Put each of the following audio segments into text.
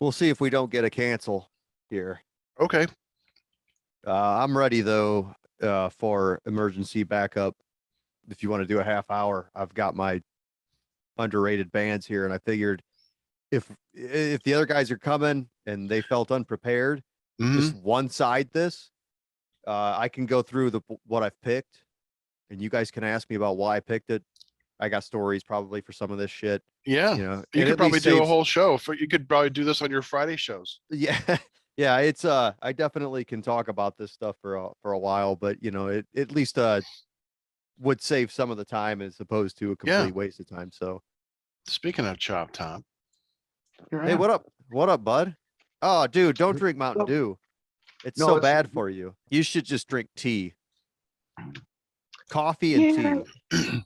We'll see if we don't get a cancel here. Okay. I'm ready though for emergency backup. If you want to do a half hour, I've got my underrated bands here, and I figured if the other guys are coming and they felt unprepared, just one side this. I can go through what I've picked, and you guys can ask me about why I picked it. I got stories probably for some of this shit. Yeah, you could probably do a whole show. You could probably do this on your Friday shows. Yeah, yeah. It's I definitely can talk about this stuff for a while, but it at least would save some of the time as opposed to a complete waste of time. So, speaking of Chop Top, hey, what up? What up, bud? Oh, dude, don't drink Mountain Dew. It's so bad for you. You should just drink tea, coffee, and tea.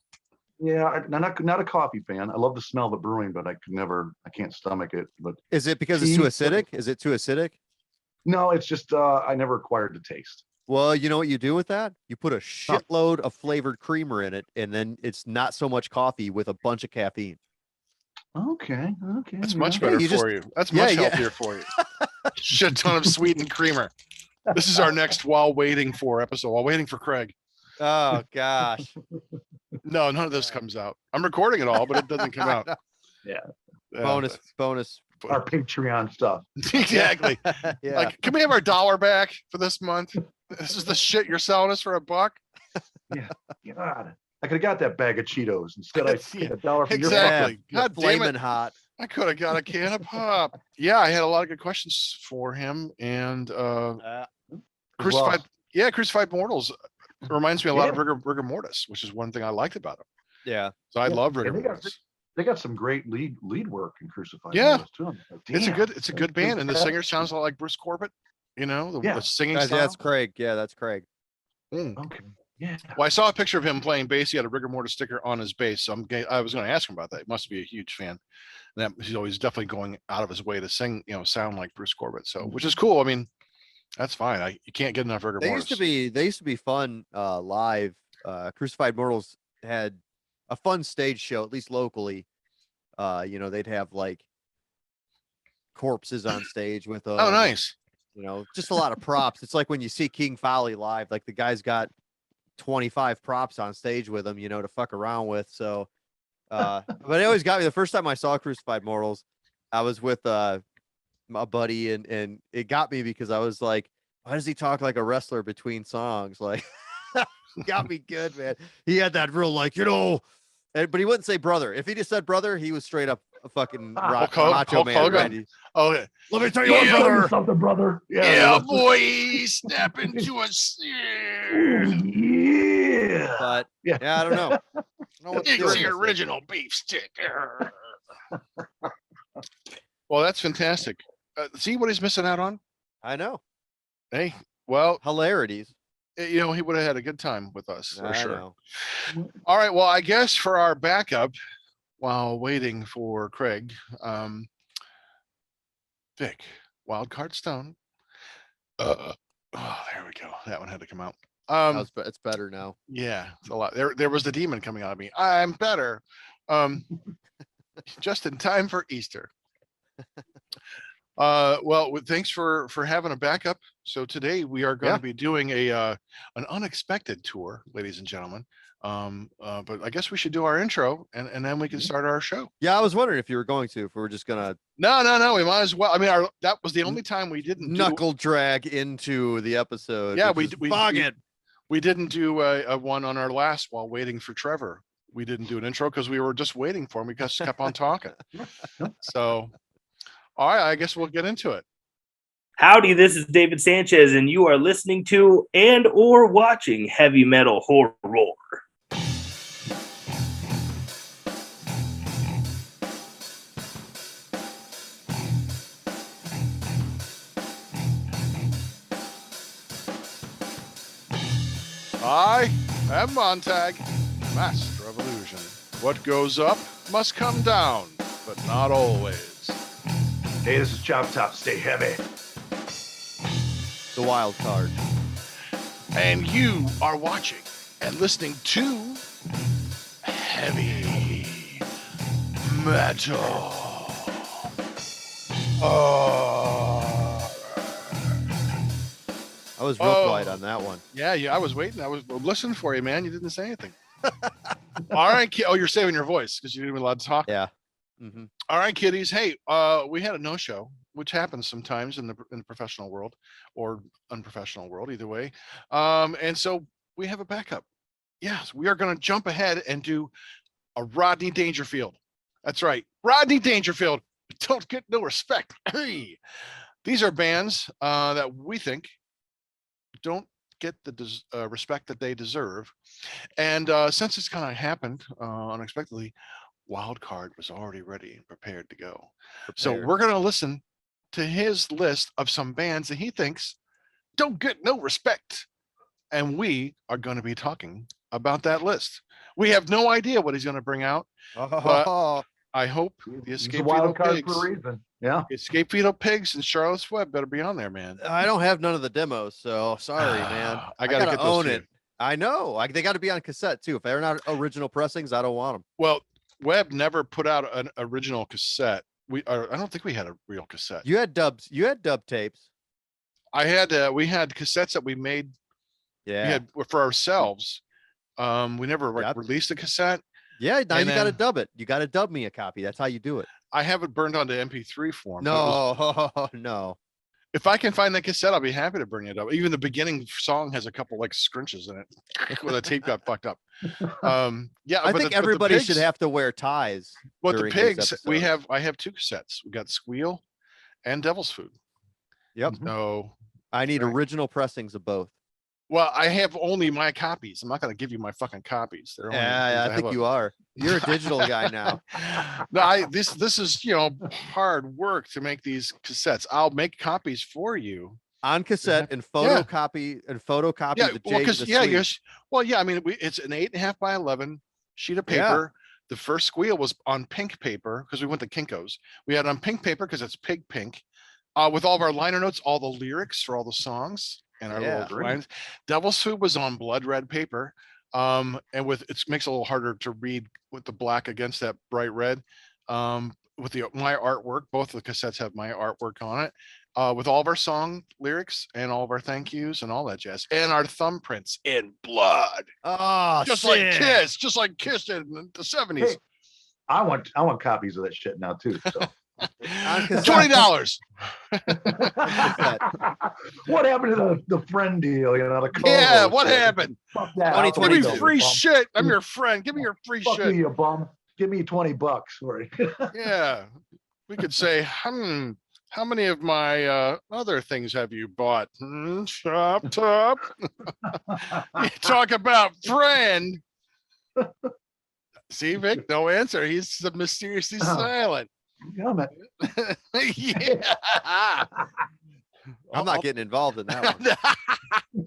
Yeah, I'm not a coffee fan. I love the smell of the brewing, but I can't stomach it. But is it because it's too acidic? Is it too acidic? No, it's just I never acquired the taste. Well, you know what you do with that? You put a shitload of flavored creamer in it, and then it's not so much coffee with a bunch of caffeine. Okay. That's much better for you. That's much healthier for you. Shit ton of sweetened creamer. This is our next while waiting for Craig. Oh gosh. No, none of this comes out. I'm recording it all, but it doesn't come out. Yeah. Bonus. Our Patreon stuff. Exactly. Yeah. Like, can we have our $1 back for this month? This is the shit you're selling us for $1. Yeah. God. I could have got that bag of Cheetos instead. I paid $1 for exactly. Your God damn it, hot. I could have got a can of pop. Yeah, I had a lot of good questions for him, and Crucified. Yeah, Crucified Mortals reminds me a lot of Rigor Mortis, which is one thing I liked about him. Yeah. So I love Rigor Mortis. They got some great lead work in Crucified. Yeah, too. It's a good band, and the singer sounds a lot like Bruce Corbett. The singing style. That's Craig. Yeah, that's Craig. Okay. Yeah. Well, I saw a picture of him playing bass. He had a Rigor Mortis sticker on his bass, so I was going to ask him about that. He must be a huge fan. And he's definitely going out of his way to sing, sound like Bruce Corbett. So, which is cool. I mean, that's fine. You can't get enough Rigor Mortis. They used to be fun live. Crucified Mortals had a fun stage show, at least locally. They'd have like corpses on stage with them. Oh, nice. Just a lot of props. It's like when you see King Folly live, like the guy's got 25 props on stage with him, to fuck around with. So, but it always got me. The first time I saw Crucified Mortals, I was with my buddy, and it got me because I was like, why does he talk like a wrestler between songs? Like, got me good, man. He had that real but he wouldn't say brother. If he just said brother, he was straight up a fucking macho man. Randy. Oh, yeah. Let me tell you what, brother. Something, brother. Yeah, boy, step into a yeah. But I don't know. It's the original beef stick. Well, that's fantastic. See what he's missing out on? I know. Hey, well, hilarities. He would have had a good time with us for sure. Know. All right. Well, I guess for our backup, while waiting for Craig, Vic, Wildcard Stone. There we go. That one had to come out. It's better now. Yeah, it's a lot. There was the demon coming out of me. I'm better. Just in time for Easter. Well, thanks for having a backup. So today we are going to be doing an unexpected tour, ladies and gentlemen. But I guess we should do our intro and then we can start our show. Yeah, I was wondering if you were going to, if we were just gonna. No, we might as well. I mean, that was the only time we didn't knuckle drag into the episode. Yeah, we didn't do a one on our last while waiting for Trevor. We didn't do an intro because we were just waiting for him. We just kept on talking. So, all right, I guess we'll get into it. Howdy, this is David Sanchez, and you are listening to and or watching Heavy Metal Horror. I am Montag, Master of Illusion. What goes up must come down, but not always. Hey, this is Chop Top. Stay heavy. The Wild Card. And you are watching and listening to Heavy Metal. Oh. I was real quiet on that one. Yeah, I was waiting. I was listening for you, man. You didn't say anything. All right, oh, you're saving your voice because you didn't even allowed to talk. Yeah. Mm-hmm. All right, kiddies. Hey, we had a no-show, which happens sometimes in the professional world or unprofessional world, either way. And so we have a backup. Yes, we are going to jump ahead and do a Rodney Dangerfield. That's right, Rodney Dangerfield. Don't get no respect. Hey, these are bands that we think don't get the respect that they deserve. And since it's kind of happened unexpectedly, Wildcard was already ready and prepared to go. So we're going to listen to his list of some bands that he thinks don't get no respect. And we are going to be talking about that list. We have no idea what he's going to bring out, but I hope the Escape wild Fetal card for a Pigs, reason. Yeah. Escape Fetal Pigs and Charlotte's Web better be on there, man. I don't have none of the demos, so sorry, man. I gotta get those own it. I know. They got to be on cassette too. If they're not original pressings, I don't want them. Well, Webb never put out an original cassette. I don't think we had a real cassette. You had dubs. You had dub tapes. We had cassettes that we made. Yeah. We had for ourselves. We never released a cassette. Yeah. Now you got to dub it. You got to dub me a copy. That's how you do it. I have it burned onto MP3 form. No, no. If I can find that cassette, I'll be happy to bring it up. Even the beginning song has a couple like scrunches in it where the tape got fucked up. Yeah, I think everybody should have to wear ties. But the Pigs, I have two cassettes. We got Squeal and Devil's Food. Yep. So I need original pressings of both. Well, I have only my copies. I'm not going to give you my fucking copies. I think you are. You're a digital guy now. No, this is hard work to make these cassettes. I'll make copies for you on cassette and photocopy Yeah, the I mean, it's an 8.5 by 11 sheet of paper. Yeah. The first Squeal was on pink paper because we went to Kinko's. We had it on pink paper because it's pink. With all of our liner notes, all the lyrics for all the songs. And our little lines. Devil's Food was on blood red paper. And it makes it a little harder to read with the black against that bright red. With my artwork, both of the cassettes have my artwork on it. With all of our song lyrics and all of our thank yous and all that jazz. And our thumbprints in blood. Oh, just like Kiss in the 70s. Hey, I want copies of that shit now too. So. $20. What happened to the friend deal? What happened? 2020 Give me free shit. I'm your friend. Give me your free shit. You bum. Give me $20 for it. Yeah, we could say, how many of my other things have you bought? Chop top. You talk about friend. See, Vic, no answer. He's mysteriously silent. Yeah. I'm not getting involved in that one. No,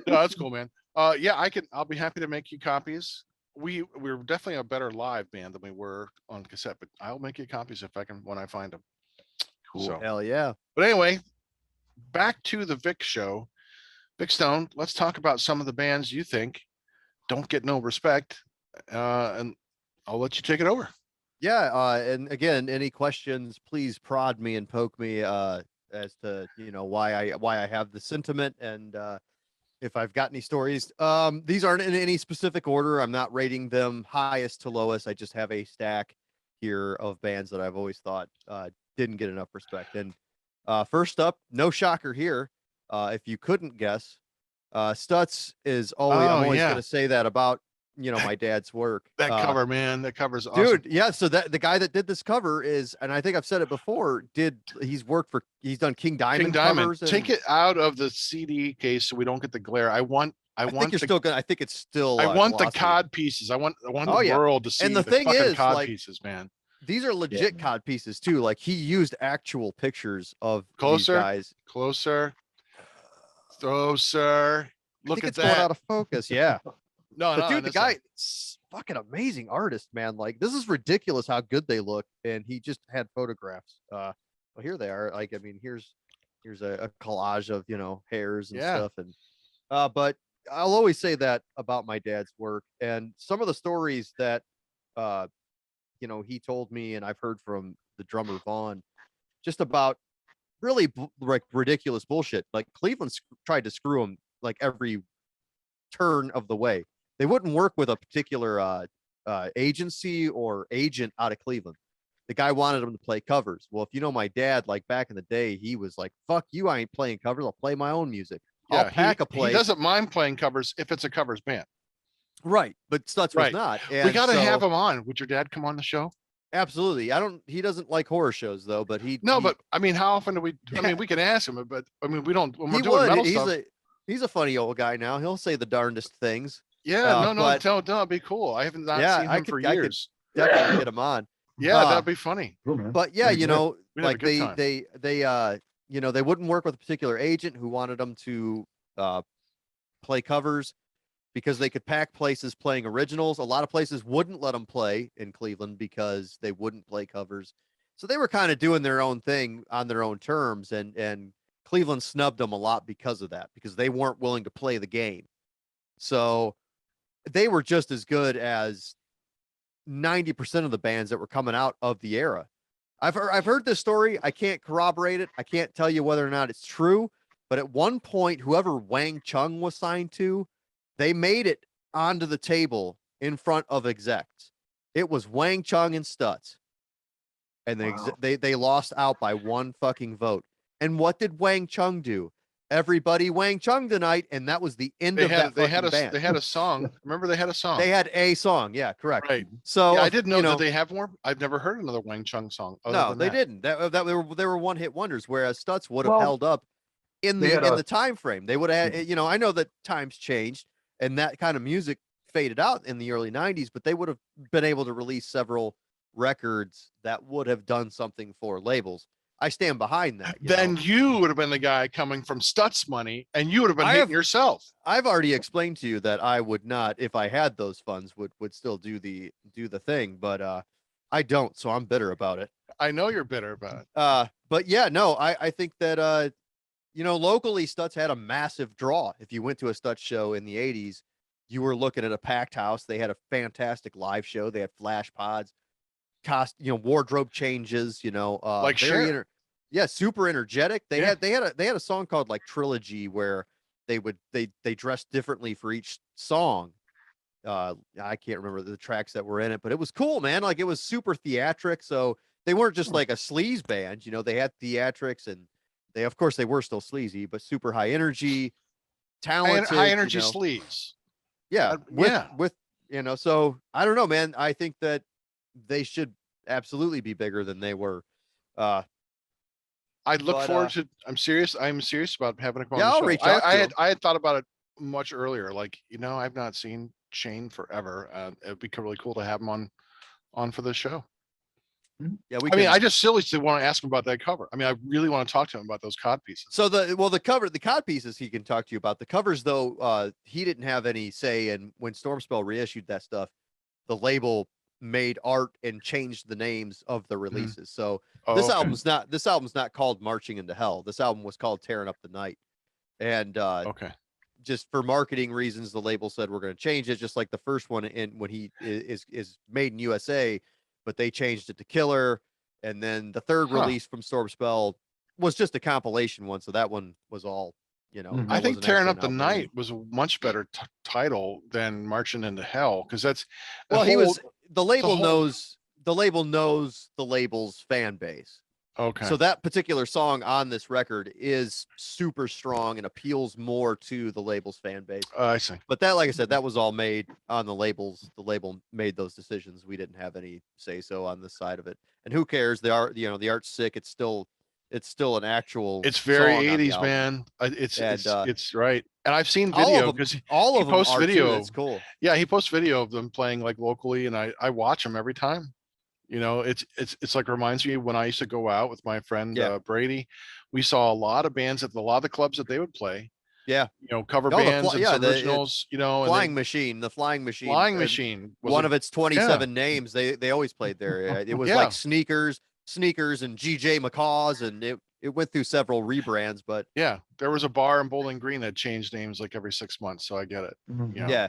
that's cool, man. I'll be happy to make you copies. We're definitely a better live band than we were on cassette, but I'll make you copies if I can when I find them. Cool. So, hell yeah. But anyway, back to the Vic show. Vic Stone, let's talk about some of the bands you think don't get no respect. And I'll let you take it over. Yeah, and again, any questions, please prod me and poke me as to why I have the sentiment and if I've got any stories. These aren't in any specific order. I'm not rating them highest to lowest. I just have a stack here of bands that I've always thought didn't get enough respect. And first up, no shocker here. If you couldn't guess, Stutz is always. I'm always going to say that about my dad's work. That cover, man, that cover's awesome. Dude. Yeah. So the guy that did this cover is, and I think I've said it before, he's done King Diamond covers. Take it out of the CD case so we don't get the glare. I think it's still. I want the cod pieces. I want the world to see. And the thing is, cod pieces, man. These are legit cod pieces too. Like he used actual pictures of these guys. Closer. Look at that. Going out of focus. Yeah. No, dude, the guy, fucking amazing artist, man. Like this is ridiculous how good they look, and he just had photographs. Well, here they are. Like, I mean, here's a collage of hairs and stuff, and but I'll always say that about my dad's work and some of the stories that he told me, and I've heard from the drummer Vaughn, just about really like ridiculous bullshit. Like Cleveland tried to screw them like every turn of the way. They wouldn't work with a particular agency or agent out of Cleveland. The guy wanted them to play covers. Well, if you know my dad, like back in the day, he was like, "Fuck you, I ain't playing covers. I'll play my own music. I'll pack a He place." doesn't mind playing covers if it's a covers band. Right, but Stutz was Right. not. We And got to so, have him on. Would your dad come on the show? absolutely. He doesn't like horror shows though, but No, he, but I mean, how often do we? I mean, we can ask him, but I mean, we don't. When we're he doing would. metal He's stuff. he's a funny old guy now. He'll say the darndest things. Yeah, no, but don't it'd be cool. I haven't not yeah, seen I him for could- I could- years. Definitely get him on. Yeah, uh, that'd be funny. Cool, man. But yeah, That'd be you great. know, We'd have a like good time. they you know, they wouldn't work with a particular agent who wanted them to play covers because they could pack places playing originals. A lot of places wouldn't let them play in Cleveland because they wouldn't play covers. So they were kind of doing their own thing on their own terms, and Cleveland snubbed them a lot because of that, because they weren't willing to play the game. So they were just as good as 90% of the bands that were coming out of the era. I've heard this story. I can't corroborate it. I can't tell you whether or not it's true, but at one point, whoever Wang Chung was signed to, they made it onto the table in front of execs. It was Wang Chung and Stutz. And Wow. they lost out by one fucking vote. And what did Wang Chung do? Everybody Wang Chung tonight, and that was the end of that fucking band. They had a song. Remember, they had a song. They had a song, yeah, correct. Right. So Yeah, I didn't know you that they have more. I've never heard another Wang Chung song. other No, than they that. didn't. They were one hit wonders, whereas Stutz would have Well, held up in they the had in a- the time frame. They would have had, you know, I know that times changed and that kind of music faded out in the early 90s, but they would have been able to release several records that would have done something for labels. I stand behind that. Then know. you would have been the guy coming from Stutz money, and you would have been I hating have- yourself. I've already explained to you that I would not, if I had those funds, would still do the thing, but I don't, so I'm bitter about it. I know you're bitter about it. But yeah, no, I think that you know, locally Stutz had a massive draw. If you went to a Stutz show in the 80s, you were looking at a packed house. They had a fantastic live show. They had flash pods, wardrobe changes, Like very Cher. yeah, super energetic. They Yeah. had a song called like Trilogy where they dressed differently for each song. I can't remember the tracks that were in it, but it was cool, man. Like it was super theatric. So they weren't just like a sleaze band, they had theatrics, and of course they were still sleazy, but super high energy, talented, High energy sleeves. yeah, yeah. with so I don't know, man. I think that they should absolutely be bigger than they were. I look But, forward to. I'm serious about having a. Yeah, I'll reach out to him. I had thought about it much earlier. Like, I've not seen Shane forever. It'd be really cool to have him on for this show. Yeah, I just seriously want to ask him about that cover. I mean, I really want to talk to him about those cod pieces. So the cod pieces he can talk to you about. The covers though, he didn't have any say in. When Stormspell reissued that stuff, the label made art and changed the names of the releases. So this album's not called Marching into Hell. This album was called Tearing Up the Night. And Okay. just for marketing reasons, the label said we're going to change it, just like the first one when he is made in USA, but they changed it to Killer. And then the third release from Stormspell was just a compilation one, so that one was all, Mhm. I think wasn't Tearing actually Up an the album Night release. was a much better title than Marching into Hell, because that's Well, the label whole- knows the label's fan base. okay. So that particular song on this record is super strong and appeals more to the label's fan base. I see. But that, like I said, that was all made on the labels. The label made those decisions. We didn't have any say so on this side of it. And who cares? The art's sick. It's still an actual. It's very song on the 80s, album. man. It's And, right. And I've seen all video of them- because all he of them posts are too. video. It's cool. yeah, he posts video of them playing like locally, and I watch them every time. It's like reminds me when I used to go out with my friend Yeah. Brady. We saw a lot of bands at a lot of the clubs that they would play. Yeah. Cover No, the bands fly- and yeah, some the- originals. And then Flying Machine. The Flying Machine. Flying and Machine was One a- of its 27 names. They always played there. It was Yeah. like Sneakers, and GJ McCaw's, and it went through several rebrands, but yeah. There was a bar in Bowling Green that changed names like every 6 months, so I get it. Mhm. Yeah. yeah,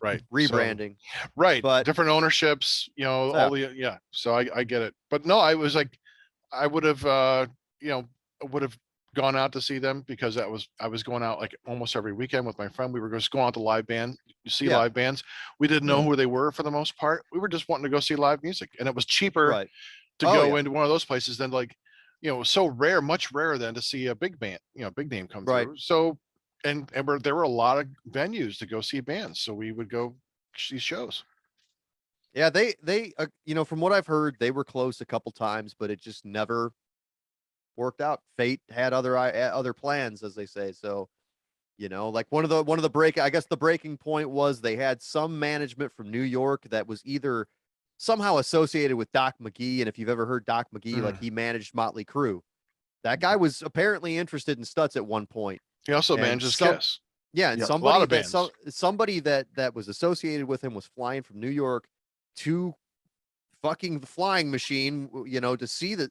Right. So- rebranding. right, But- different ownerships, all the so I get it. But no, I was like, I would have would have gone out to see them because I was going out like almost every weekend with my friend. We were just going out to live band, see Yeah. live bands. We didn't know who they were for the most part. We were just wanting to go see live music, and it was cheaper Right. to Oh, go yeah. into one of those places than like, it was so rare, much rarer than to see a big band, big name come Right. through. So, and there were a lot of venues to go see bands, so we would go see shows. Yeah, they from what I've heard, they were close a couple times, but it just never worked out. Fate had other plans, as they say. So, like one of the I guess the breaking point was they had some management from New York that was either somehow associated with Doc McGee, and if you've ever heard Doc McGee, like he managed Motley Crue. That guy was apparently interested in Stutz at one point. He also And manages some- Kiss. Yeah, and Yeah, a somebody lot of that bands. somebody that was associated with him was flying from New York to fucking the flying machine, to see him.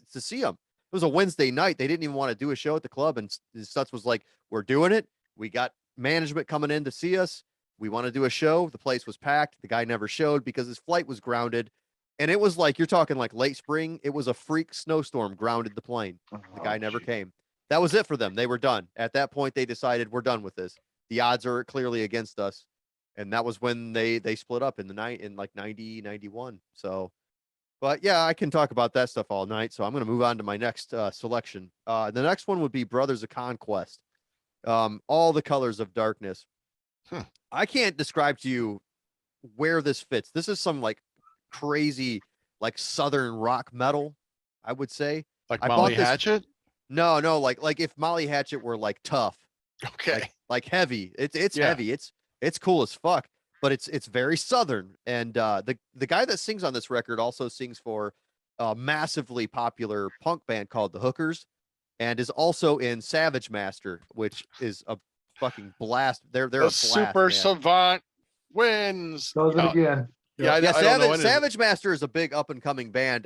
It was a Wednesday night. They didn't even want to do a show at the club, and Stutz was like, "We're doing it. We got management coming in to see us. We want to do a show." The place was packed. The guy never showed because his flight was grounded, and it was like you're talking like late spring. It was a freak snowstorm grounded the plane. The guy never came. That was it for them. They were done. At that point, they decided we're done with this. The odds are clearly against us. And that was when they split up in like 90, 91. So, but yeah, I can talk about that stuff all night. So I'm going to move on to my next selection. The next one would be Brothers of Conquest. All the Colors of Darkness. I can't describe to you where this fits. This is some like crazy, like Southern rock metal, I would say. Like I Molly bought this- Hatchet. No, like if Molly Hatchet were like tough, Okay. like heavy. It's Yeah. heavy. It's cool as fuck, but it's very Southern. And the guy that sings on this record also sings for a massively popular punk band called the Hookers, and is also in Savage Master, which is a fucking blast. They're a The blast, Super man. Savant wins. Does it again. Yeah, I Yeah, don't know any of it. Savage Master is a big up and coming band.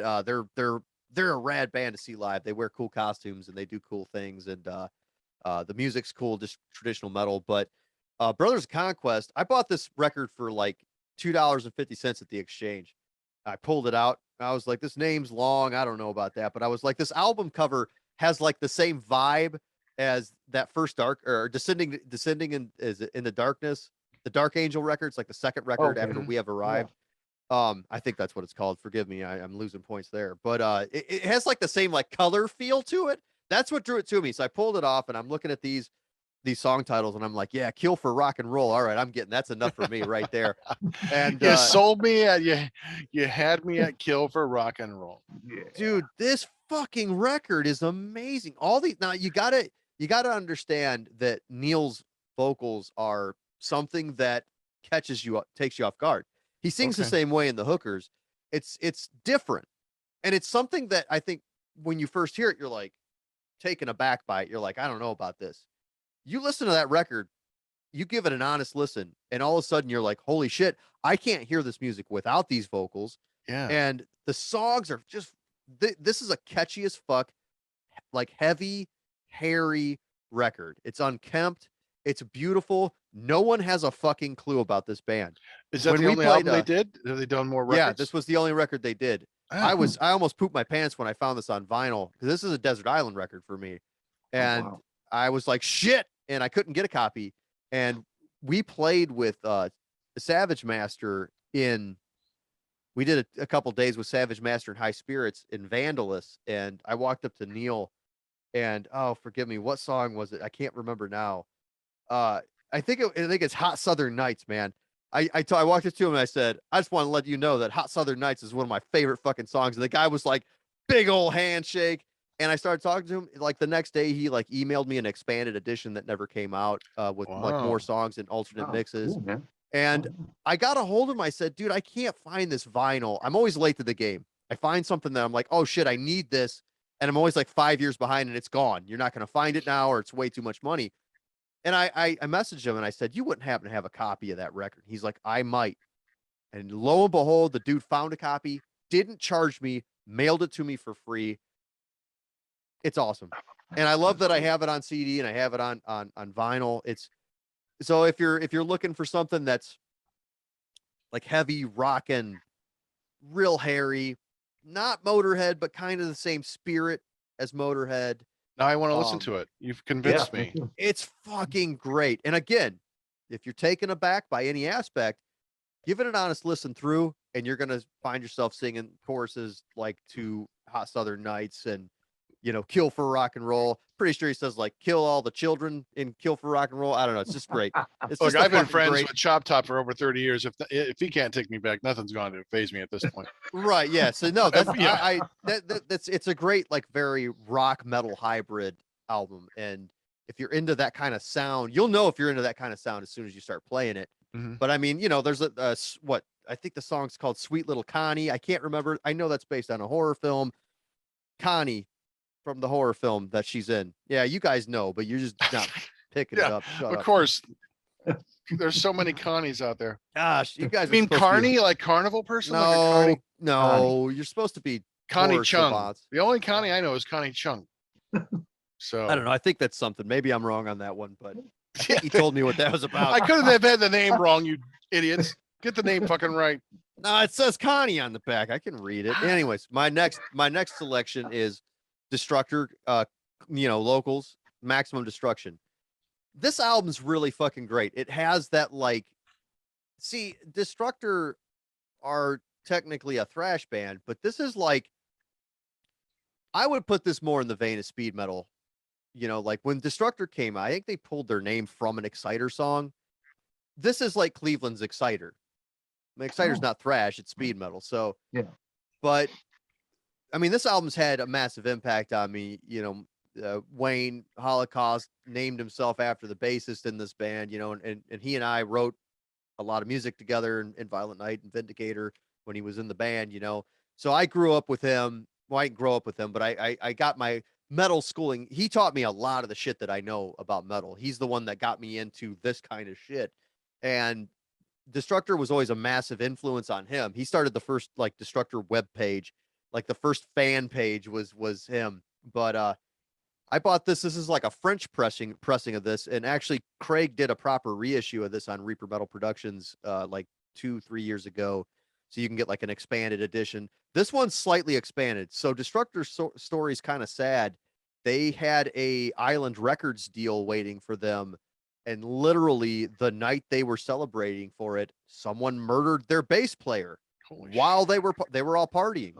They're a rad band to see live. They wear cool costumes and they do cool things, and the music's cool, just traditional metal. But Brothers of Conquest, I bought this record for like $2.50 at the exchange. I pulled it out. I was like, this name's long. I don't know about that, but I was like, this album cover has like the same vibe as that first Descending in the Darkness, the Dark Angel records, like the second record Okay. after We Have Arrived. I think that's what it's called. Forgive me, I'm losing points there, but it has like the same like color feel to it. That's what drew it to me. So I pulled it off, and I'm looking at these song titles, and I'm like, yeah, Kill for Rock and Roll. All right, that's enough for me right there. And You sold me at you had me at Kill for Rock and Roll. Yeah. dude, this fucking record is amazing. All these now you gotta understand that Neil's vocals are something that takes you off guard. He sings the Okay. same way in the Hookers. It's different, and it's something that I think when you first hear it, you're like taken aback by it. You're like, I don't know about this. You listen to that record, you give it an honest listen, and all of a sudden you're like, holy shit, I can't hear this music without these vocals. Yeah. And the songs are just this is a catchy as fuck, like heavy, hairy record. It's unkempt. It's beautiful. No one has a fucking clue about this band. Is that when the we only played, album they did? Have they done more records? Yeah, this was the only record they did. Ah, I almost pooped my pants when I found this on vinyl, because this is a Desert Island record for me. And wow. I was like, shit, and I couldn't get a copy. And we played with Savage Master we did a couple days with Savage Master and High Spirits in Vandalus, and I walked up to Neil, and oh, forgive me, what song was it? I can't remember now. I think it's Hot Southern Nights, man. I walked up to him and I said, I just want to let you know that Hot Southern Nights is one of my favorite fucking songs. And the guy was like, big old handshake. And I started talking to him. Like the next day, he like emailed me an expanded edition that never came out with like Wow. more songs and alternate Oh, mixes. cool, man. And I got a hold of him. I said, dude, I can't find this vinyl. I'm always late to the game. I find something that I'm like, oh shit, I need this. And I'm always like 5 years behind and it's gone. You're not going to find it now, or it's way too much money. And I messaged him and I said, you wouldn't happen to have a copy of that record? He's like, I might. And lo and behold, the dude found a copy, didn't charge me, mailed it to me for free. It's awesome. And I love that I have it on CD and I have it on vinyl. So if you're looking for something that's like heavy rockin', real hairy, not Motorhead, but kind of the same spirit as Motorhead, Now I want to listen Um, to it. You've convinced Yeah, me. too. It's fucking great. And again, if you're taken aback by any aspect, give it an honest listen through, and you're gonna find yourself singing choruses like to Hot Southern Nights and Kill for Rock and Roll. Pretty sure he says like kill all the children in Kill for Rock and Roll. I don't know. It's just great. It's Look, just a I've been fucking friends great. with Chop Top for over 30 years. If he can't take me back, nothing's going to phase me at this point. Right. Yeah. So no, that's Yeah. that's it's a great like very rock metal hybrid album. And if you're into that kind of sound, you'll know if you're into that kind of sound as soon as you start playing it. Mhm. But I mean, there's what I think the song's called Sweet Little Connie. I can't remember. I know that's based on a horror film. Connie from the horror film that she's in. Yeah, you guys know, but you're just not picking it Yeah, up. Shut Of up. course. There's so many Connies out there. Gosh, you guys I mean, are supposed to be- Carney, like carnival person? Like a Connie? No, you're supposed to be Connie horror Chung. savants. The only Connie I know is Connie Chung. So I don't know. I think that's something. Maybe I'm wrong on that one, but I think he told me what that was about. I couldn't have had the name wrong, you idiots. Get the name fucking right. No, it says Connie on the back. I can read it. Anyways, my next selection is Destructor, locals, Maximum Destruction. This album's really fucking great. It has that see, Destructor are technically a thrash band, but this is I would put this more in the vein of speed metal. Like when Destructor came out, I think they pulled their name from an Exciter song. This is like Cleveland's Exciter. I mean, Exciter's not thrash, it's speed metal. So, Yeah. But I mean, this album's had a massive impact on me. Wayne Holocaust named himself after the bassist in this band, and he and I wrote a lot of music together in Violent Night and Vindicator when he was in the band, So I grew up with him. Well, I didn't grow up with him, but I got my metal schooling. He taught me a lot of the shit that I know about metal. He's the one that got me into this kind of shit. And Destructor was always a massive influence on him. He started the first Destructor web page, the first fan page was him. But I bought this. This is like a French pressing of this, and actually Craig did a proper reissue of this on Reaper Metal Productions 2-3 years ago, so you can get an expanded edition. This one's slightly expanded. So Destructor story is kind of sad. They had a Island Records deal waiting for them. And literally the night they were celebrating for it, someone murdered their bass player while they were all partying.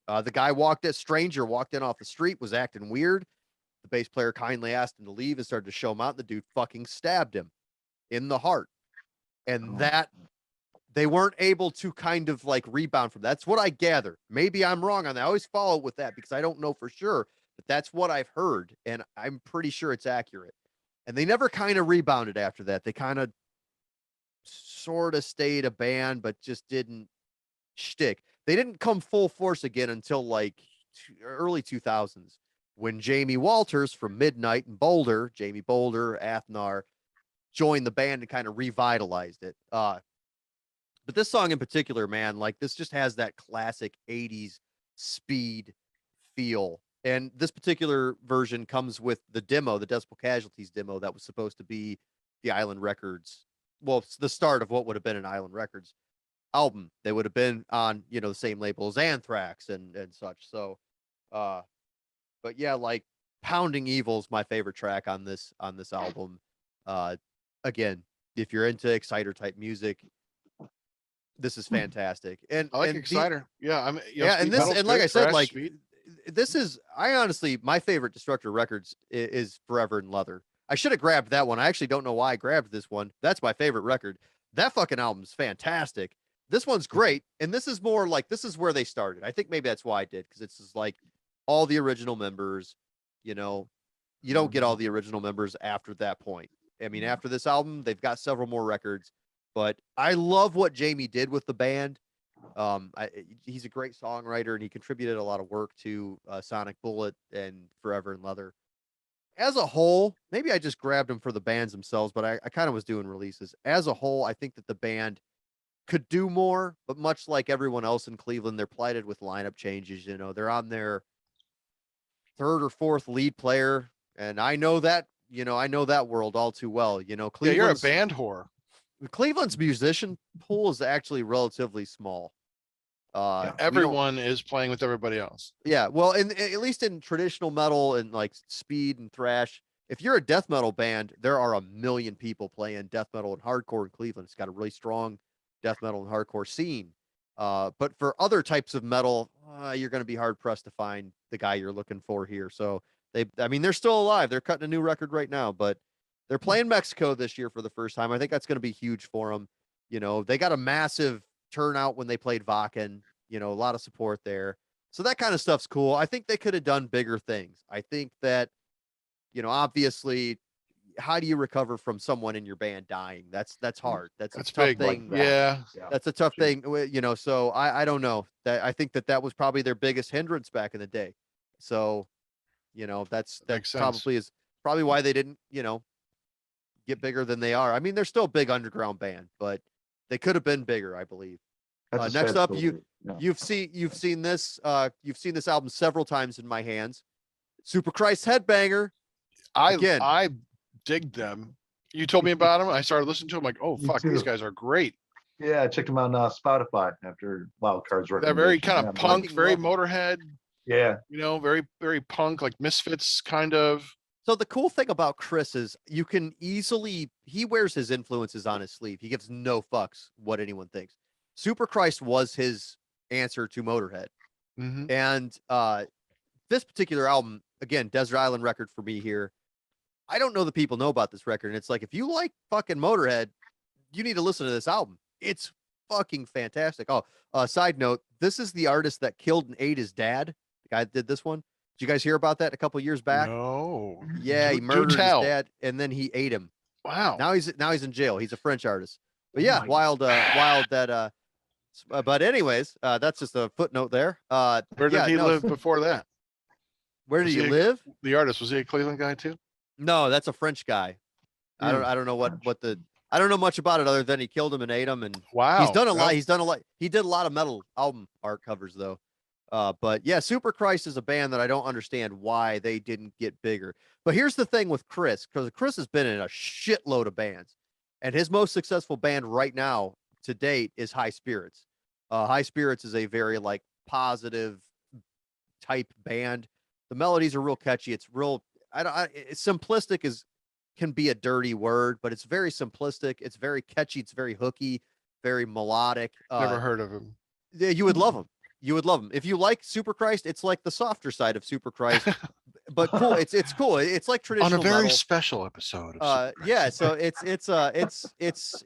The guy stranger walked in off the street, was acting weird. The bass player kindly asked him to leave and started to show him out. The dude fucking stabbed him in the heart. And that they weren't able to kind of rebound from that. That's what I gather. Maybe I'm wrong on that. I always follow with that because I don't know for sure, but that's what I've heard. And I'm pretty sure it's accurate. And they never kind of rebounded after that. They kind of sort of stayed a band, but just didn't shtick. They didn't come full force again until early 2000s when Jamie Walters from Midnight and Boulder, Jamie Boulder, Athnar, joined the band and kind of revitalized it. But this song in particular, man, this just has that classic 80s speed feel. And this particular version comes with the demo, the Decibel Casualties demo that was supposed to be the Island Records. Well, it's the start of what would have been an Island Records album. They would have been on, the same label as Anthrax and such. So, but yeah, Pounding Evil's my favorite track on this album. Again, if you're into Exciter type music, this is fantastic. And I like and Exciter. And and this like I said, this is honestly my favorite Destructor records is Forever in Leather. I should have grabbed that one. I actually don't know why I grabbed this one. That's my favorite record. That fucking album's fantastic. This one's great, and this is more this is where they started. I think maybe that's why I did, because it's just all the original members. You don't get all the original members after that point. I mean, after this album, they've got several more records, but I love what Jamie did with the band. He's a great songwriter, and he contributed a lot of work to Sonic Bullet and Forever in Leather. As a whole, maybe I just grabbed them for the bands themselves, but I kind of was doing releases. As a whole, I think that the band could do more, but much like everyone else in Cleveland, they're plighted with lineup changes. They're on their third or fourth lead player, and I know that world all too well. you're a Cleveland's band whore. Cleveland's musician pool is actually relatively small. Yeah. Everyone is playing with everybody else. Yeah, well, at least in traditional metal and like speed and thrash, if you're a death metal band, there are a million people playing death metal and hardcore in Cleveland. It's got a really strong death metal and hardcore scene. But for other types of metal, you're going to be hard pressed to find the guy you're looking for here. So I mean, they're still alive. They're cutting a new record right now, but they're playing Mexico this year for the first time. I think that's going to be huge for them. You know, they got a massive turnout when they played Vakken. You know, a lot of support there. So that kind of stuff's cool. I think they could have done bigger things. I think that, you know, obviously, how do you recover from someone in your band dying? That's hard. That's That's a tough big. thing. Yeah. That's a tough thing, you know. So I don't know. That I think that was probably their biggest hindrance back in the day. So, you know, that Makes sense. probably is probably why they didn't, you know, get bigger than they are. I mean, they're still a big underground band, but they could have been bigger, I believe. That's a Next sad up, story. Yeah. you've seen this album several times in my hands. Super Christ Headbanger. Again. I dig them. You told me about them. I started listening to them like, oh Me fuck, these too. guys are great. Yeah, I checked them out on Spotify after Wildcard's They're very recommendation. kind Yeah, of punk, fucking very love 'em. Motorhead, Yeah, you know, very, very punk, like Misfits kind of. So the cool thing about Chris is you can he wears his influences on his sleeve. He gives no fucks what anyone thinks. Super Christ was his answer to Motorhead. Mm-hmm. And this particular album, again, Desert Island record for me here. I don't know that people know about this record. And it's like, if you like fucking Motorhead, you need to listen to this album. It's fucking fantastic. Oh, side note, this is the artist that killed and ate his dad. The guy that did this one. Did you guys hear about that a couple years back? No. Yeah, he Do murdered his tell. dad and then he ate him. Wow. Now he's in jail. He's a French artist. But Oh yeah, my wild that but anyways, that's just a footnote there. Where did yeah, he no, live before that? Where Was did he he a- live? The artist, was he a Cleveland guy too? No, that's a French guy. I don't know I don't know much about it other than he killed him and ate him, and Wow. he's done a lot. Well, He's done a lot. He did a lot of metal album art covers though. But yeah, Super Christ is a band that I don't understand why they didn't get bigger. But here's the thing with Chris, because Chris has been in a shitload of bands, and his most successful band right now to date is High Spirits. High Spirits is a very like positive type band. The melodies are real catchy. It's real. Simplistic can be a dirty word, but it's very simplistic. It's very catchy. It's very hooky, very melodic. never heard of him. Yeah, you would love them. You would love them. If you like Super Christ, it's like the softer side of Super Christ, but cool. It's cool. It's like On traditional a very metal. special episode. Of Super Yeah. Christ. So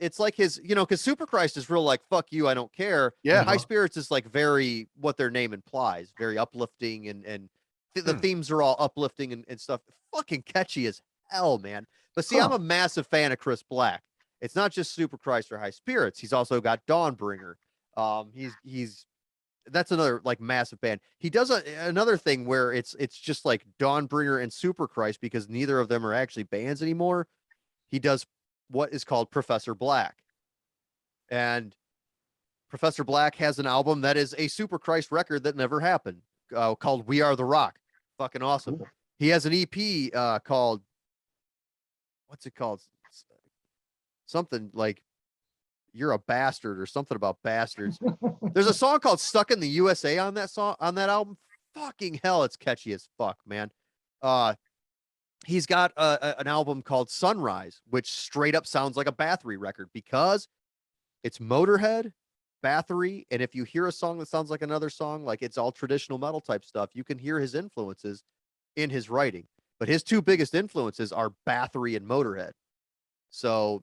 it's like his, you know, because Super Christ is real like fuck you, I don't care. Yeah. High Spirits is like very what their name implies, very uplifting and the themes are all uplifting and stuff. Fucking catchy as hell, man. But see, I'm a massive fan of Chris Black. It's not just Super Christ or High Spirits. He's also got Dawnbringer. He's that's another like massive band. He does another thing where it's just like Dawnbringer and Super Christ because neither of them are actually bands anymore. He does what is called Professor Black. And Professor Black has an album that is a Super Christ record that never happened, called We Are the Rock. Fucking awesome. Cool. He has an EP called, what's it called? Something like You're a Bastard or something about bastards. There's a song called Stuck in the USA on that album. Fucking hell, it's catchy as fuck, man. He's got an album called Sunrise, which straight up sounds like a Bathory record because it's Motorhead, Bathory, and if you hear a song that sounds like another song, like it's all traditional metal type stuff, you can hear his influences in his writing. But his two biggest influences are Bathory and Motorhead. So,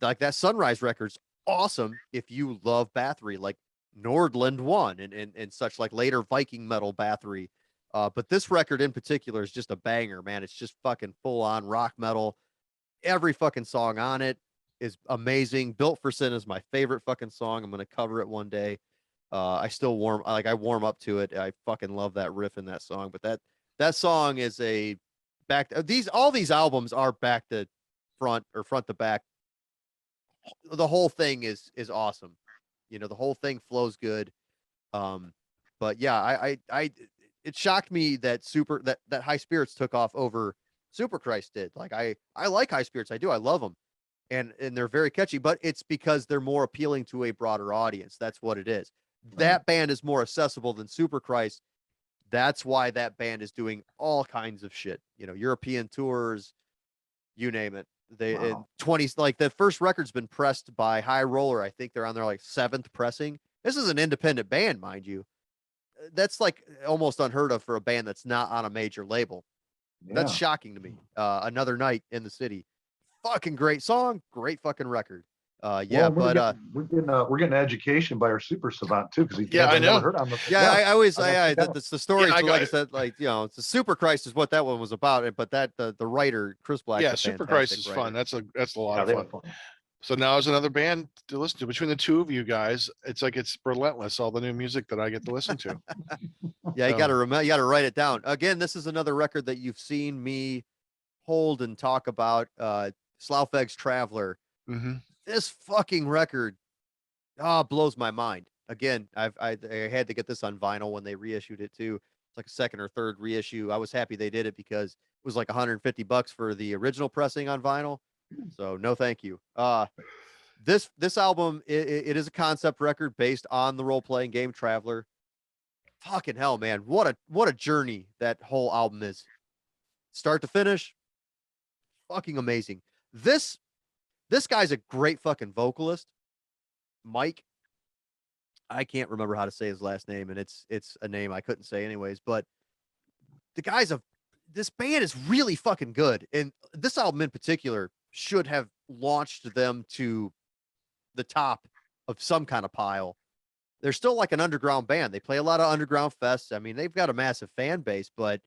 like that Sunrise record's awesome if you love Bathory, like Nordland 1 and such, like later Viking metal Bathory. But this record in particular is just a banger, man. It's just fucking full on rock metal. Every fucking song on it is amazing. Built for Sin is my favorite fucking song. I'm going to cover it one day. I still warm up to it. I fucking love that riff in that song, but that song is all these albums are back to front or front to back. The whole thing is awesome. You know, the whole thing flows good. But yeah, it shocked me that that High Spirits took off over Super Christ did. Like I like High Spirits. I do. I love them. And they're very catchy, but it's because they're more appealing to a broader audience. That's what it is. that band is more accessible than Superchrist. That's why that band is doing all kinds of shit. You know, European tours, you name it. They in Wow. 20s, like the first record's been pressed by High Roller. I think they're on their like 7th pressing. This is an independent band, mind you. That's like almost unheard of for a band that's not on a major label. That's Yeah. shocking to me. Another Night in the City. Fucking great song, great fucking record. Yeah, Well, but we're getting education by our super savant too, because he Yeah, I had never know. heard on the. yeah, I always I gotta check out. that's the story. Yeah, so like I said, like you know, it's the Super Christ is what that one was about. But that the writer Chris Black's Yeah, a Super fantastic Christ is writer. fun. That's a lot Yeah, of they fun. have fun. So now is another band to listen to. Between the two of you guys, it's like it's relentless. All the new music that I get to listen to. Yeah, you So- got to remember, you got to write it down. Again, this is another record that you've seen me hold and talk about. Slough-Eggs Traveler. Mhm. This fucking record, blows my mind. Again, I had to get this on vinyl when they reissued it too. It's like a second or third reissue. I was happy they did it because it was like $150 for the original pressing on vinyl. So no, thank you. This album, it is a concept record based on the role playing game Traveler. Fucking hell, man! What a journey that whole album is, start to finish. Fucking amazing. This guy's a great fucking vocalist, Mike. I can't remember how to say his last name, and it's a name I couldn't say anyways. But the guy's this band is really fucking good, and this album in particular should have launched them to the top of some kind of pile. They're still like an underground band. They play a lot of underground fests. I mean, they've got a massive fan base, but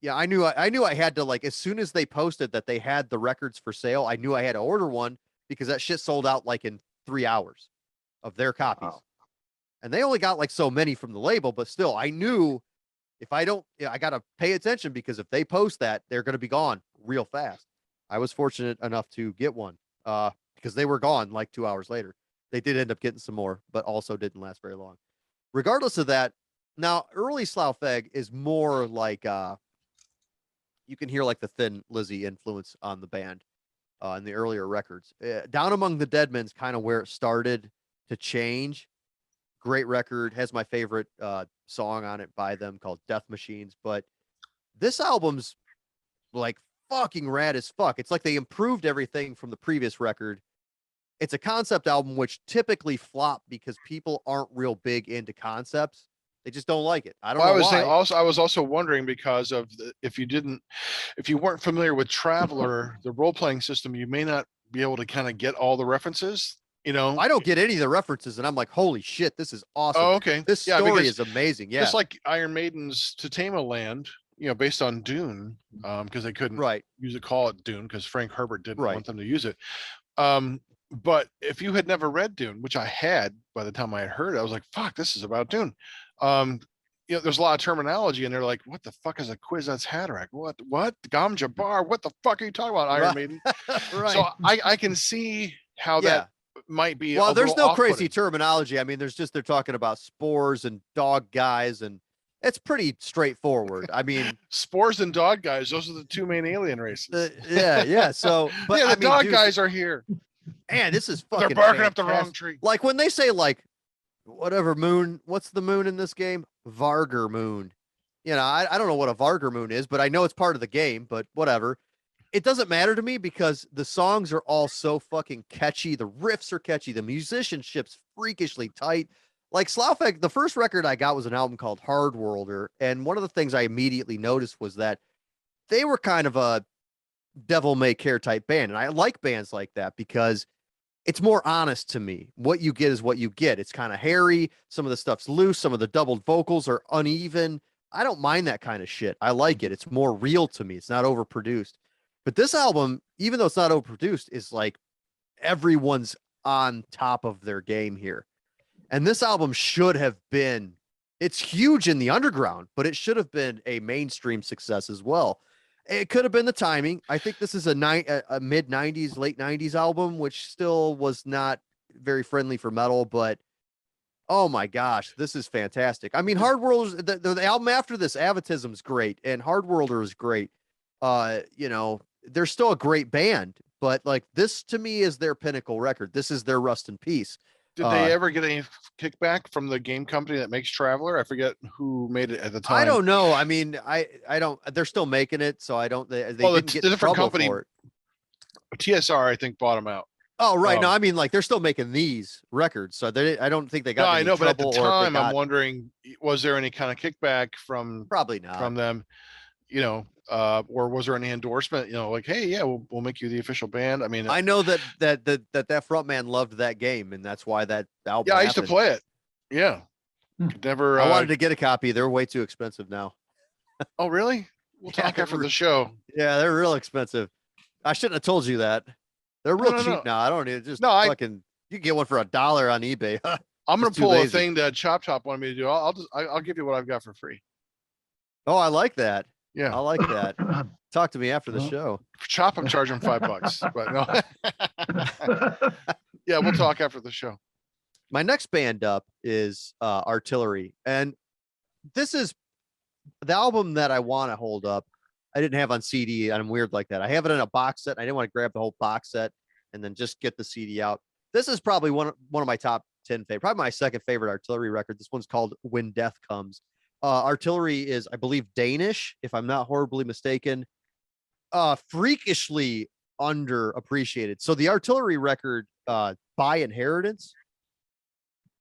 yeah, I knew I had to, like, as soon as they posted that they had the records for sale, I knew I had to order one because that shit sold out like in 3 hours of their copies. Wow. And they only got like so many from the label, but still I knew if I don't, I got to pay attention because if they post that, they're going to be gone real fast. I was fortunate enough to get one because they were gone like 2 hours later. They did end up getting some more, but also didn't last very long. Regardless of that, now early Slough-Egg is more like you can hear like the Thin Lizzy influence on the band in the earlier records. Down Among the Deadmen's kind of where it started to change. Great record, has my favorite song on it by them called Death Machines. But this album's like fucking rad as fuck. It's like they improved everything from the previous record. It's a concept album, which typically flop because people aren't real big into concepts. They just don't like it. I don't Well, know why. I was also wondering because of if you weren't familiar with Traveler, the role playing system, you may not be able to kind of get all the references. You know, I don't get any of the references, and I'm like, holy shit, this is awesome. Oh, okay. This Yeah, story because is amazing. Yeah, just like Iron Maiden's Tatema Land, based on Dune, because they couldn't right. call it Dune because Frank Herbert didn't Right. want them to use it. But if you had never read Dune, which I had by the time I had heard it, I was like, fuck, this is about Dune. There's a lot of terminology and they're like, what the fuck is a Kwisatz Haderach? What? Gom Jabbar? What the fuck are you talking about, Iron Right. Maiden? Right. So I can see how that might be. Well, there's no off-putting. crazy terminology. I mean, they're talking about spores and dog guys, and it's pretty straightforward. I mean, Spores and dog guys, those are the two main alien races. yeah. So, but yeah, the I mean, dog dude, guys are here. man, this is They're fucking barking up the wrong fantastic. tree. Like when they say like whatever moon, what's the moon in this game? Vargar moon. I don't know what a Vargar moon is, but I know it's part of the game, but whatever. It doesn't matter to me because the songs are all so fucking catchy. The riffs are catchy. The musicianship's freakishly tight. Like Slough-Egg, the first record I got was an album called Hard Worlder. And one of the things I immediately noticed was that they were kind of a devil may care type band. And I like bands like that because it's more honest to me. What you get is what you get. It's kind of hairy. Some of the stuff's loose. Some of the doubled vocals are uneven. I don't mind that kind of shit. I like it. It's more real to me. It's not overproduced. But this album, even though it's not overproduced, is like everyone's on top of their game here. And this album should have been, it's huge in the underground, but it should have been a mainstream success as well. It could have been the timing. I think this is a mid 90s, late 90s album, which still was not very friendly for metal, but oh my gosh, this is fantastic. I mean, Hard Worlder, the album after this, Avatism's great, and Hard Worlder is great. They're still a great band, but like this to me is their pinnacle record. This is their Rust in Peace. Did they ever get any kickback from the game company that makes Traveler? I forget who made it at the time. I don't know. I mean, I don't. They're still making it, so I don't. They Well, didn't get the in different trouble company, for it. TSR, I think, bought them out. Oh, right. No, Um, I mean, like they're still making these records, so I don't think they got. No, in I any know, but at the trouble or if they time, I'm got- wondering, was there any kind of kickback from probably not. them, or was there any endorsement, like, hey, yeah, we'll make you the official band? I mean, I know that front man loved that game, and that's why that album. yeah, I used to happened. play it. Yeah, could never. I wanted to get a copy. They're way too expensive now. Oh, really? We'll Yeah, talk after the show. Yeah, they're real expensive. I shouldn't have told you that. They're real No. cheap now. I don't need just No, fucking. You can get one for $1 on eBay. I'm gonna It's too pull a lazy. thing that Chop wanted me to do. I'll give you what I've got for free. Oh, I like that. Yeah, I like that. Talk to me after the Well, show. for Chop, I'm charging $5, but no. Yeah, we'll talk after the show. My next band up is Artillery, and this is the album that I want to hold up. I didn't have on CD, and I'm weird like that. I have it in a box set. I didn't want to grab the whole box set and then just get the CD out. This is probably one of my top 10 favorite, probably my second favorite Artillery record. This one's called When Death Comes. Artillery is, I believe, Danish, if I'm not horribly mistaken. Freakishly underappreciated. So the Artillery record, By Inheritance,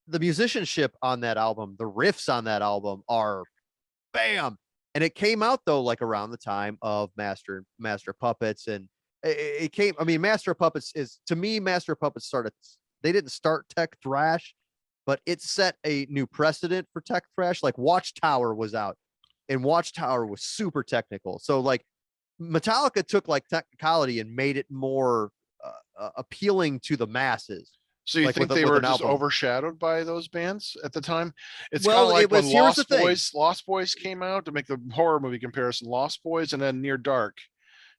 the musicianship on that album, the riffs on that album are bam. And it came out though, like around the time of Master Puppets, and it came. I mean, Master Puppets is, to me, Master Puppets started. They didn't start tech thrash, but it set a new precedent for tech thrash. Like Watchtower was out, and Watchtower was super technical. So like Metallica took like technicality and made it more appealing to the masses. So you Like think with they an were just album. overshadowed by those bands at the time? It's Well, kind of like it was- when here's the thing. Lost Boys came out, to make the horror movie comparison. Lost Boys and then Near Dark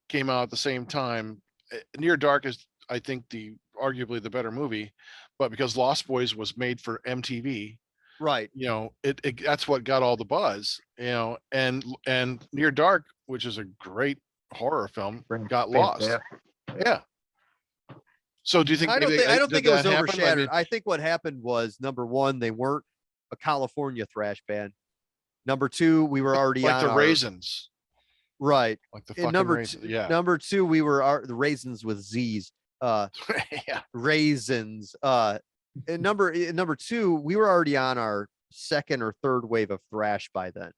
came out at the same time. Near Dark is, I think, arguably the better movie, but because Lost Boys was made for MTV, Right. that's what got all the buzz. And Near Dark, which is a great horror film, got lost. Yeah. So do you think I don't maybe think did it was that happen? overshadowed. I think what happened was, number one, they weren't a California thrash band. Number two, we were already like on the our, Raisins, right. like the And fucking Raisins. Yeah. number two, we were the Raisins with Z's. Yeah. Raisins. And number two, we were already on our second or third wave of thrash by then.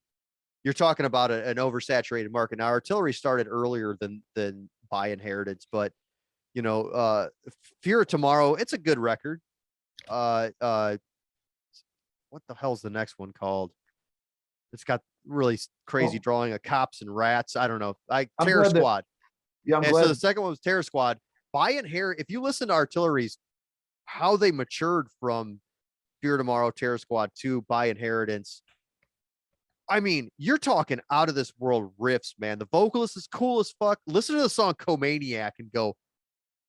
You're talking about an oversaturated market. Now, Artillery started earlier than By Inheritance, but Fear of Tomorrow, it's a good record. What the hell's the next one called? It's got really crazy drawing of cops and rats. I don't know. Terror Squad. Yeah, I'm And glad. so the second one was Terror Squad. By Inherit, if you listen to Artillery's, how they matured from Fear of Tomorrow, Terror Squad to By Inheritance, I mean, you're talking out of this world riffs, man. The vocalist is cool as fuck. Listen to the song Comaniac and go,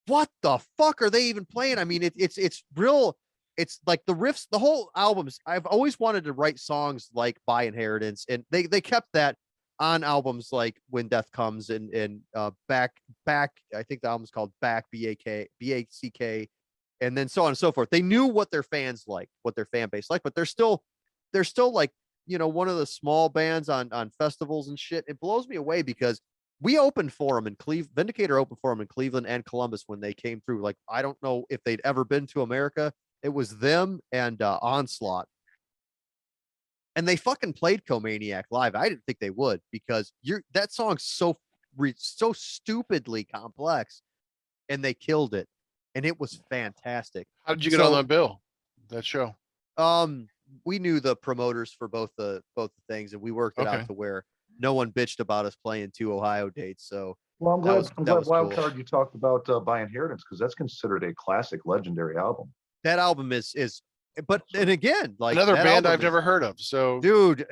what the fuck are they even playing? I mean, it's real. It's like the riffs, the whole albums. I've always wanted to write songs like By Inheritance, and they kept that on albums like When Death Comes and back. I think the album's called Back, BACK, and then so on and so forth. They knew what their fans like, what their fan base like, but they're still like, one of the small bands on festivals and shit. It blows me away because we opened for them in Cleveland. Vindicator opened for them in Cleveland and Columbus when they came through. Like, I don't know if they'd ever been to America. It was them and Onslaught. And they fucking played Comaniac live. I didn't think they would, because that song's so stupidly complex, and they killed it. And it was fantastic. How did you get on that bill? That show? We knew the promoters for both the things, and we worked it out to where no one bitched about us playing 2 Ohio dates. So, Well, I'm that glad, was- I'm that glad was cool. Wildcard you talked about By Inheritance, because that's considered a classic, legendary album. that album is, but and again, like Another that band album I've never heard of. So, dude.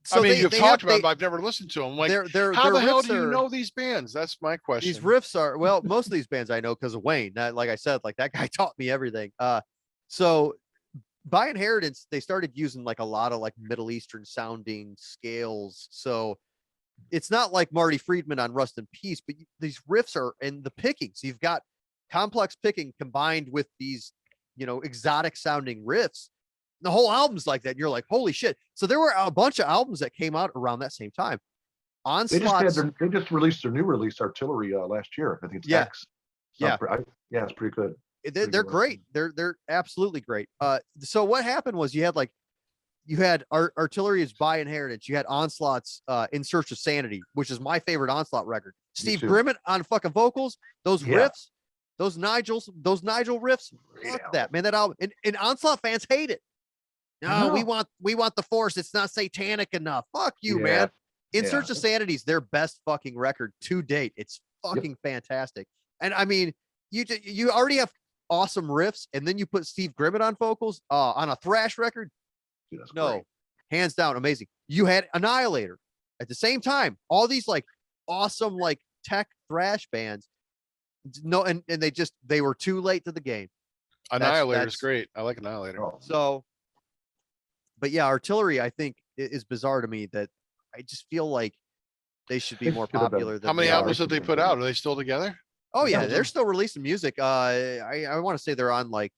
So I mean, you've talked about they, them, I've never listened to them. Like, their how the hell riffs do you are- know these bands? That's my question. These riffs are, well, most of these bands I know because of Wayne. Like I said, like that guy taught me everything. So By Inheritance, they started using like a lot of like Middle Eastern sounding scales. So it's not like Marty Friedman on Rust in Peace, but these riffs are in the pickings. You've got complex picking combined with these exotic sounding riffs. The whole album's like that. And you're like, holy shit. So there were a bunch of albums that came out around that same time. They Onslaught. just released their new release, Artillery, last year. I think it's Yeah. X. Yeah. It's pretty good. They're great. They're absolutely great. So what happened was you had Artillery is by Inheritance. You had Onslaught's In Search of Sanity, which is my favorite Onslaught record. Steve too. Grimmett on fucking vocals, those Yeah. riffs, those Nigel riffs. Fuck that, man. That album and Onslaught fans hate it. No, we want the Force. It's not satanic enough. Fuck you, Yeah. man. In Yeah. Search of Sanity is their best fucking record to date. It's fucking fantastic. And I mean, you already have awesome riffs, and then you put Steve Grimmett on vocals on a thrash record. Dude, that's No, great. hands down, amazing. You had Annihilator at the same time. All these like awesome like tech thrash bands. No, and they were too late to the game. Annihilator's that's- great. I like Annihilator. Oh, So, but yeah, Artillery, I think is bizarre to me that I just feel like they should be They more should have been. popular. Than How many they are. albums did they put out? Are they still together? Oh yeah, Yeah. they're still releasing music. I want to say they're on like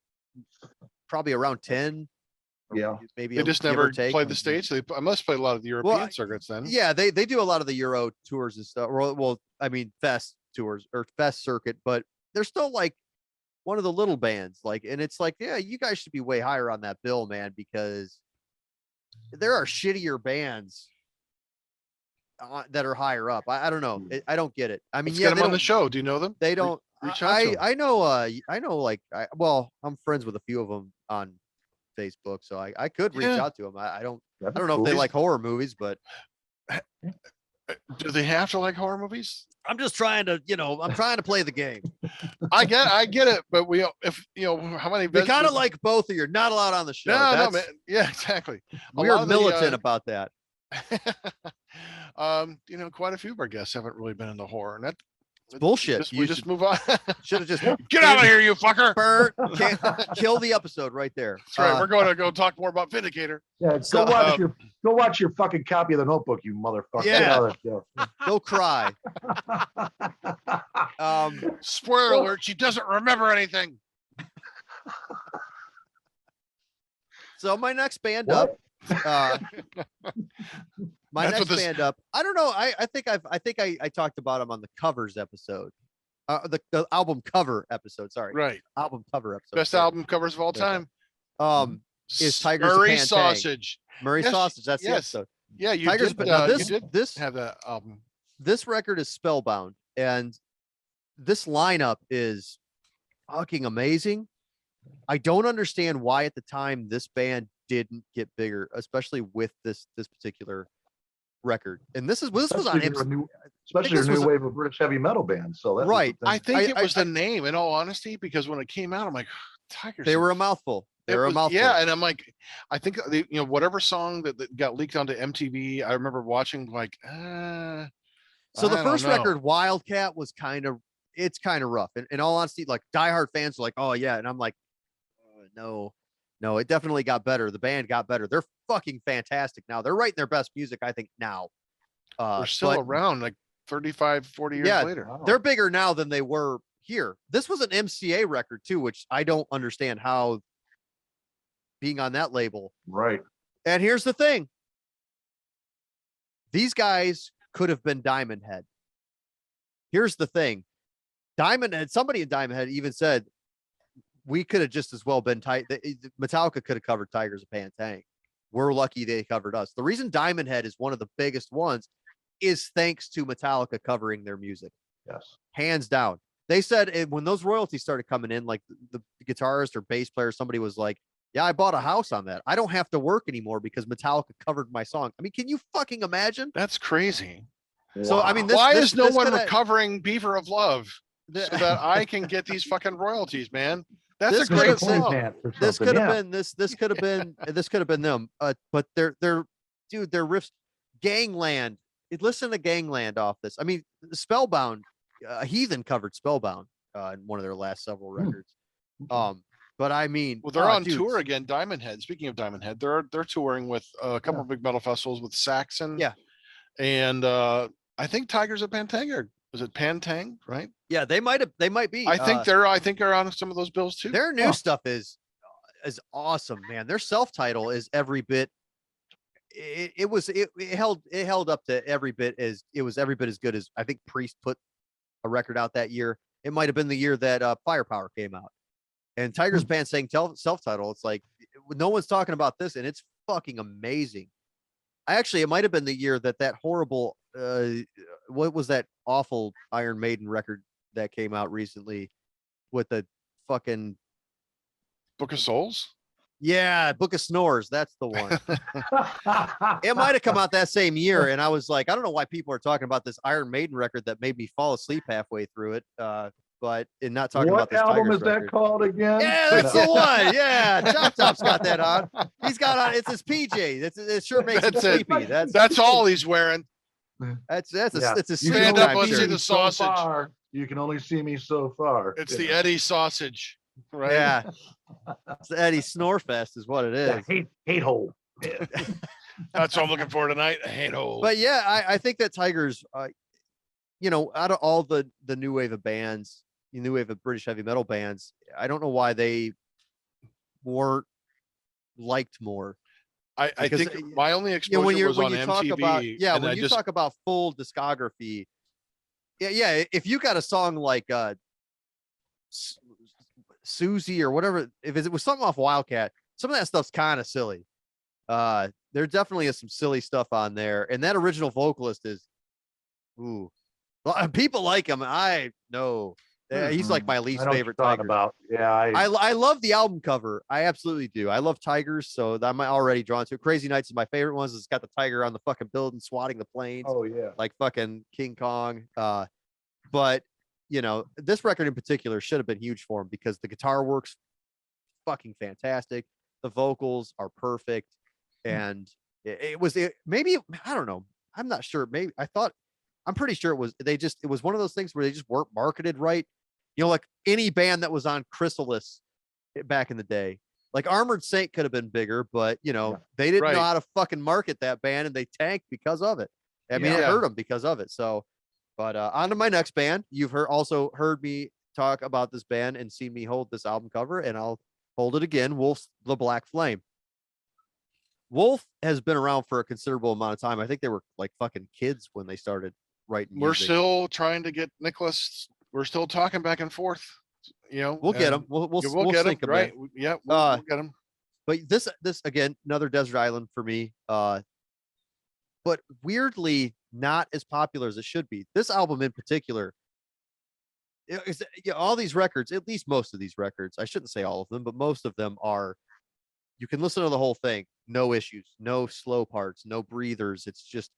probably around 10. or Yeah. maybe They a just give or never take. played the States. I must play a lot of the European Well, circuits then. Yeah, they do a lot of the Euro tours and stuff. Well, I mean Fest tours or Fest circuit, but they're still like one of the little bands. Like, and it's like, yeah, you guys should be way higher on that bill, man, because there are shittier bands that are higher up. I don't know. I don't get it. I mean, Let's yeah, get them on the show. Do you know them? they don't. reach out to 'em. I know. Like, well, I'm friends with a few of them on Facebook, so I could reach Yeah. out to them. I don't that'd be know if cool. they like horror movies, but Do they have to like horror movies? I'm just trying to, I'm trying to play the game. I get it, but how many? We kind of like both of you. Not allowed on the show. No, That's- man. Yeah, exactly. A We're lot of the, militant about that. Quite a few of our guests haven't really been into horror, and that It's bullshit. we You just move on. should have just Get out of here, you fucker! kill the episode right there. That's right. We're going to go talk more about Vindicator. Yeah, So, go watch your fucking copy of the Notebook, you motherfucker. Get Yeah. out of that Go cry. Spoiler alert: she doesn't remember anything. So my next band What? up. My That's next what this- band up. I don't know. I think I talked about them on the covers episode. The album cover episode. Sorry, Right. album cover episode. Best sorry. album covers of all time. Is Tigers of Murray Pantang. Sausage. Murray Yes, Sausage. That's the yes. episode. Yeah, you Tigers. did. But now you this did this have that album. this record is Spellbound, and this lineup is fucking amazing. I don't understand why at the time this band didn't get bigger, especially with this particular record. And this was on Especially MC. a new, this was new a- wave of British heavy metal band. So that's Right. I think I- it was the name, in all honesty, because when it came out, I'm like, Tigers. They were a mouthful. They were a mouthful. Yeah, and I'm like, I think whatever song that got leaked onto MTV, I remember watching like. So the I don't first know. record, Wildcat, was kind of rough. And in all honesty, like diehard fans are like, oh yeah, and I'm like, no, it definitely got better. The band got better. They're fucking fantastic now. They're writing their best music, I think, now. We're still but around like 35, 40 years Yeah, later. Wow. they're bigger now than they were here. This was an MCA record too, which I don't understand how being on that label. right. And here's the thing. These guys could have been Diamond Head. Here's the thing. Diamond Head, somebody in Diamond Head even said, we could have just as well been tight. Metallica could have covered Tigers of Pantang. We're lucky they covered us. The reason Diamond Head is one of the biggest ones is thanks to Metallica covering their music. Yes. Hands down. They said when those royalties started coming in, like the guitarist or bass player, somebody was like, yeah, I bought a house on that. I don't have to work anymore because Metallica covered my song. I mean, can you fucking imagine? That's crazy. So, I mean, this- Why is no this one coulda- recovering Beaver of Love The- so that I can get these fucking royalties, man? That's This a coulda great been- song. this could have been this could have been this could have been them. But they're dude, their riffs, Gangland. Listen to Gangland off this. I mean, Spellbound, Heathen covered Spellbound in one of their last several records. But I mean, Well, they're on dude, tour again. Diamond Head. Speaking of Diamond Head, they're touring with a couple of big metal festivals with Saxon. Yeah. And I think Tigers of Pantang are. Was it Pantang? Right. Yeah, they might be. I think they're on some of those bills too. their new stuff is is awesome, man. Their self-title is every bit. It held up to every bit as it was every bit as good as I think Priest put a record out that year. It might have been the year that Firepower came out, and Tiger's band saying self-title. It's like no one's talking about this, and it's fucking amazing. It might have been the year that horrible what was that awful Iron Maiden record that came out recently with the fucking Book of Souls. yeah, Book of Snores. That's the one. It might have come out that same year, and I was like, I don't know why people are talking about this Iron Maiden record that made me fall asleep halfway through it. But and not talking about What this album Tigers is that record. called again? Yeah, that's the one. Yeah, Chop Top's got that on. He's got on. It's his PJ. It sure makes him That's it. sleepy. That's all he's wearing. It's Yeah. a You sleep can Stand only up, time let's see see shirt. me the so sausage. far. You can only see me so far. It's the Eddie sausage, right? Yeah, it's the Eddie Snorefest is what it is. Hate hole. Yeah. That's what I'm looking for tonight. I hate old. But yeah, I think that Tigers, out of all the new wave of bands, the new wave of British heavy metal bands, I don't know why they weren't liked more. I because, think my only exposure when was on you talk MTV. about and when I you just, talk about full discography, if you got a song like Susie or whatever, if it was something off Wildcat, some of that stuff's kind of silly. There definitely is some silly stuff on there, and that original vocalist is, ooh, people like him. I know he's like my I least know what favorite you're talking Tigers. about. Yeah, I love the album cover. I absolutely do. I love Tigers, so I'm already drawn to it. Crazy Nights is my favorite ones. It's got the tiger on the fucking building swatting the planes oh yeah. like fucking King Kong. But this record in particular should have been huge for him because the guitar works fucking fantastic. The vocals are perfect, and maybe I don't know. I'm not sure. Maybe I'm pretty sure it was one of those things where they just weren't marketed right. Like any band that was on Chrysalis back in the day, like Armored Saint could have been bigger, but they didn't know Right. how to fucking market that band, and they tanked because of it. I mean, it Yeah. hurt them because of it. So, but on to my next band. You've also heard me talk about this band and seen me hold this album cover, and I'll hold it again. Wolf's The Black Flame. Wolf has been around for a considerable amount of time. I think they were like fucking kids when they started writing we're music. still trying to get Nicholas. We're still talking back and forth. We'll get him. We'll get him. sync 'em, Right. man. Yeah. We'll get him. But this again, another desert island for me. But weirdly not as popular as it should be. This album in particular, all these records, at least most of these records, I shouldn't say all of them, but most of them are, you can listen to the whole thing, no issues, no slow parts, no breathers. It's just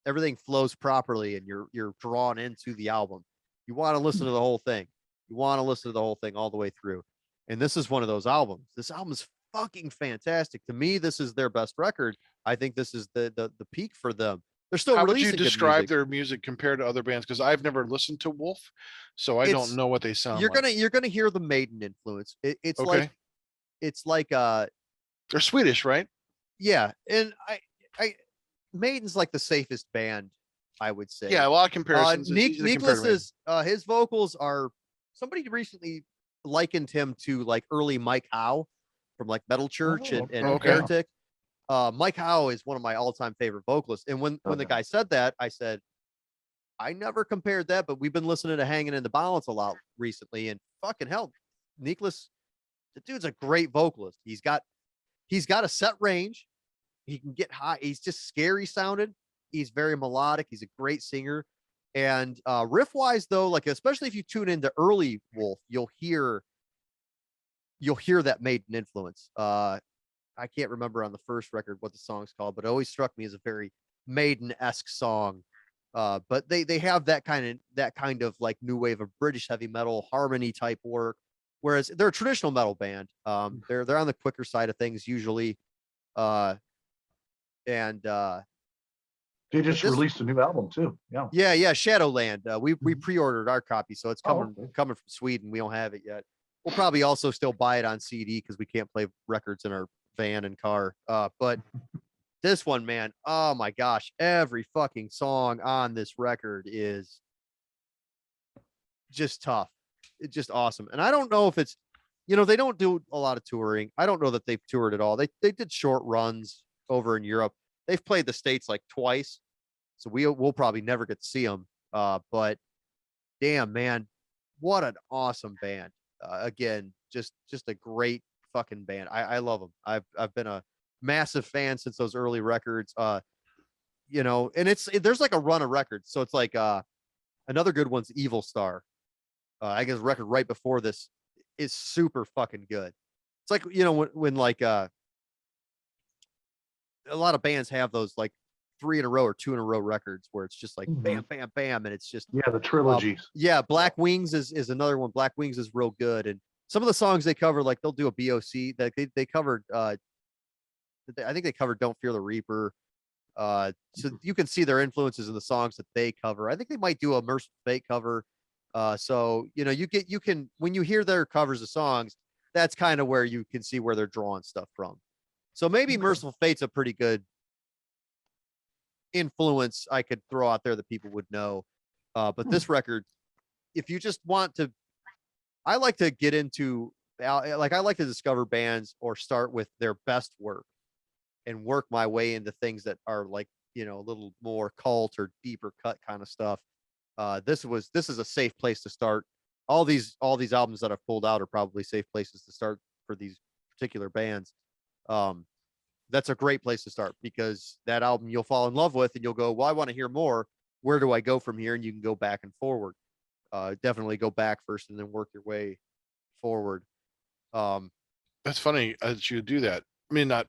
everything flows properly, and you're drawn into the album. You want to listen to the whole thing. You want to listen to the whole thing all the way through. And this is one of those albums. This album is fucking fantastic. To me, this is their best record. I think this is the peak for them. They're still How would releasing you good describe music. their music compared to other bands? Because I've never listened to Wolf, so I It's- don't know what they sound You're like. gonna hear the Maiden influence. It's Okay. like They're Swedish, right? yeah, and I Maiden's like the safest band, I would say. Yeah, a lot of comparisons. It's easy to compare to Maiden. Nicholas's his vocals are, somebody recently likened him to like early Mike Howe from like Metal Church and okay. Heretic. Mike Howe is one of my all-time favorite vocalists. And when the guy said that, I said, I never compared that, but we've been listening to Hanging in the Balance a lot recently, and fucking hell, Nicholas, the dude's a great vocalist. He's got a set range. He can get high. He's just scary sounding. He's very melodic. He's a great singer. And riff wise, though, like especially if you tune into early Wolf, you'll hear that Maiden influence. I can't remember on the first record what the song's called, but it always struck me as a very Maiden-esque song. But they have that kind of like new wave of British heavy metal harmony type work, whereas they're a traditional metal band. They're on the quicker side of things usually. And They just this- released a new album too. Yeah. yeah, Shadowland. We pre-ordered our copy, so it's Oh, coming from Sweden. We don't have it yet. We'll probably also still buy it on CD because we can't play records in our van and car. But this one, man, oh my gosh, every fucking song on this record is just tough. It's just awesome. And I don't know if it's they don't do a lot of touring. I don't know that they've toured at all. They did short runs over in Europe. They've played the States like twice, so we'll probably never get to see them. But damn, man, what an awesome band. Again, just a great fucking band. I love them. I've been a massive fan since those early records. And there's like a run of records. So it's like another good one's Evil Star. I guess record right before this is super fucking good. It's like, when like a lot of bands have those like 3 in a row or 2 in a row records where it's just like bam, bam, bam, and it's just the trilogies. Black Wings is another one. Black Wings is real good, and some of the songs they cover, like they'll do a BOC that they covered. I think they covered "Don't Fear the Reaper." So you can see their influences in the songs that they cover. I think they might do a Merciful Fate cover. So you can when you hear their covers of songs, that's kind of where you can see where they're drawing stuff from. So maybe Merciful Fate's a pretty good influence I could throw out there that people would know. But this record, if you just want to, I like to get into I like to discover bands or start with their best work and work my way into things that are like, a little more cult or deeper cut kind of stuff. This is a safe place to start. All these albums that I've pulled out are probably safe places to start for these particular bands. That's a great place to start because that album you'll fall in love with and you'll go, well, I want to hear more. Where do I go from here? And you can go back and forward. Definitely go back first and then work your way forward. That's funny that you do that. I mean, not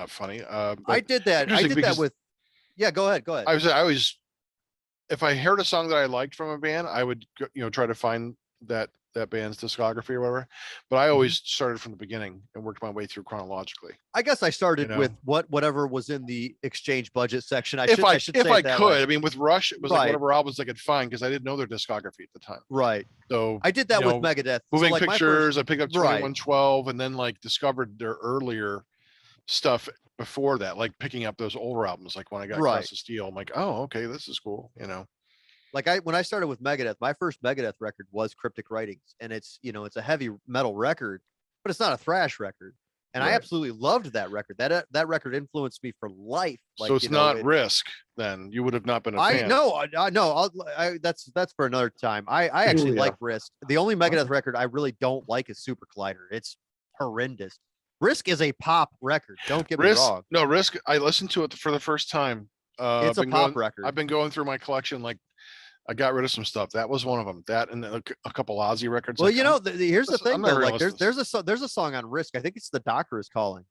funny. I did that. I did that with. Yeah, go ahead. I always, if I heard a song that I liked from a band, I would try to find that band's discography or whatever. But I always started from the beginning and worked my way through chronologically. I guess I started with whatever was in the exchange budget section. If I could, I mean, with Rush, it was like whatever albums I could find because I didn't know their discography at the time. Right. So I did that with Megadeth. Moving Pictures. I picked up 2112 and then like discovered their earlier stuff before that, like picking up those older albums. Like when I got Cross of Steel, I'm like, oh, okay, this is cool. Like when I started with Megadeth, my first Megadeth record was Cryptic Writings, and it's it's a heavy metal record, but it's not a thrash record. And I absolutely loved that record. That record influenced me for life. Like, so it's not Risk. Then you would have not been a fan. No. That's for another time. I actually like Risk. The only Megadeth record I really don't like is Super Collider. It's horrendous. Risk is a pop record. Don't get me wrong. No, Risk. I listened to it for the first time. It's a pop record. I've been going through my collection. Like, I got rid of some stuff. That was one of them. That and a couple Ozzy records. Well, here's the thing though. Like, there's a song on Risk. I think it's The Doctor Is Calling.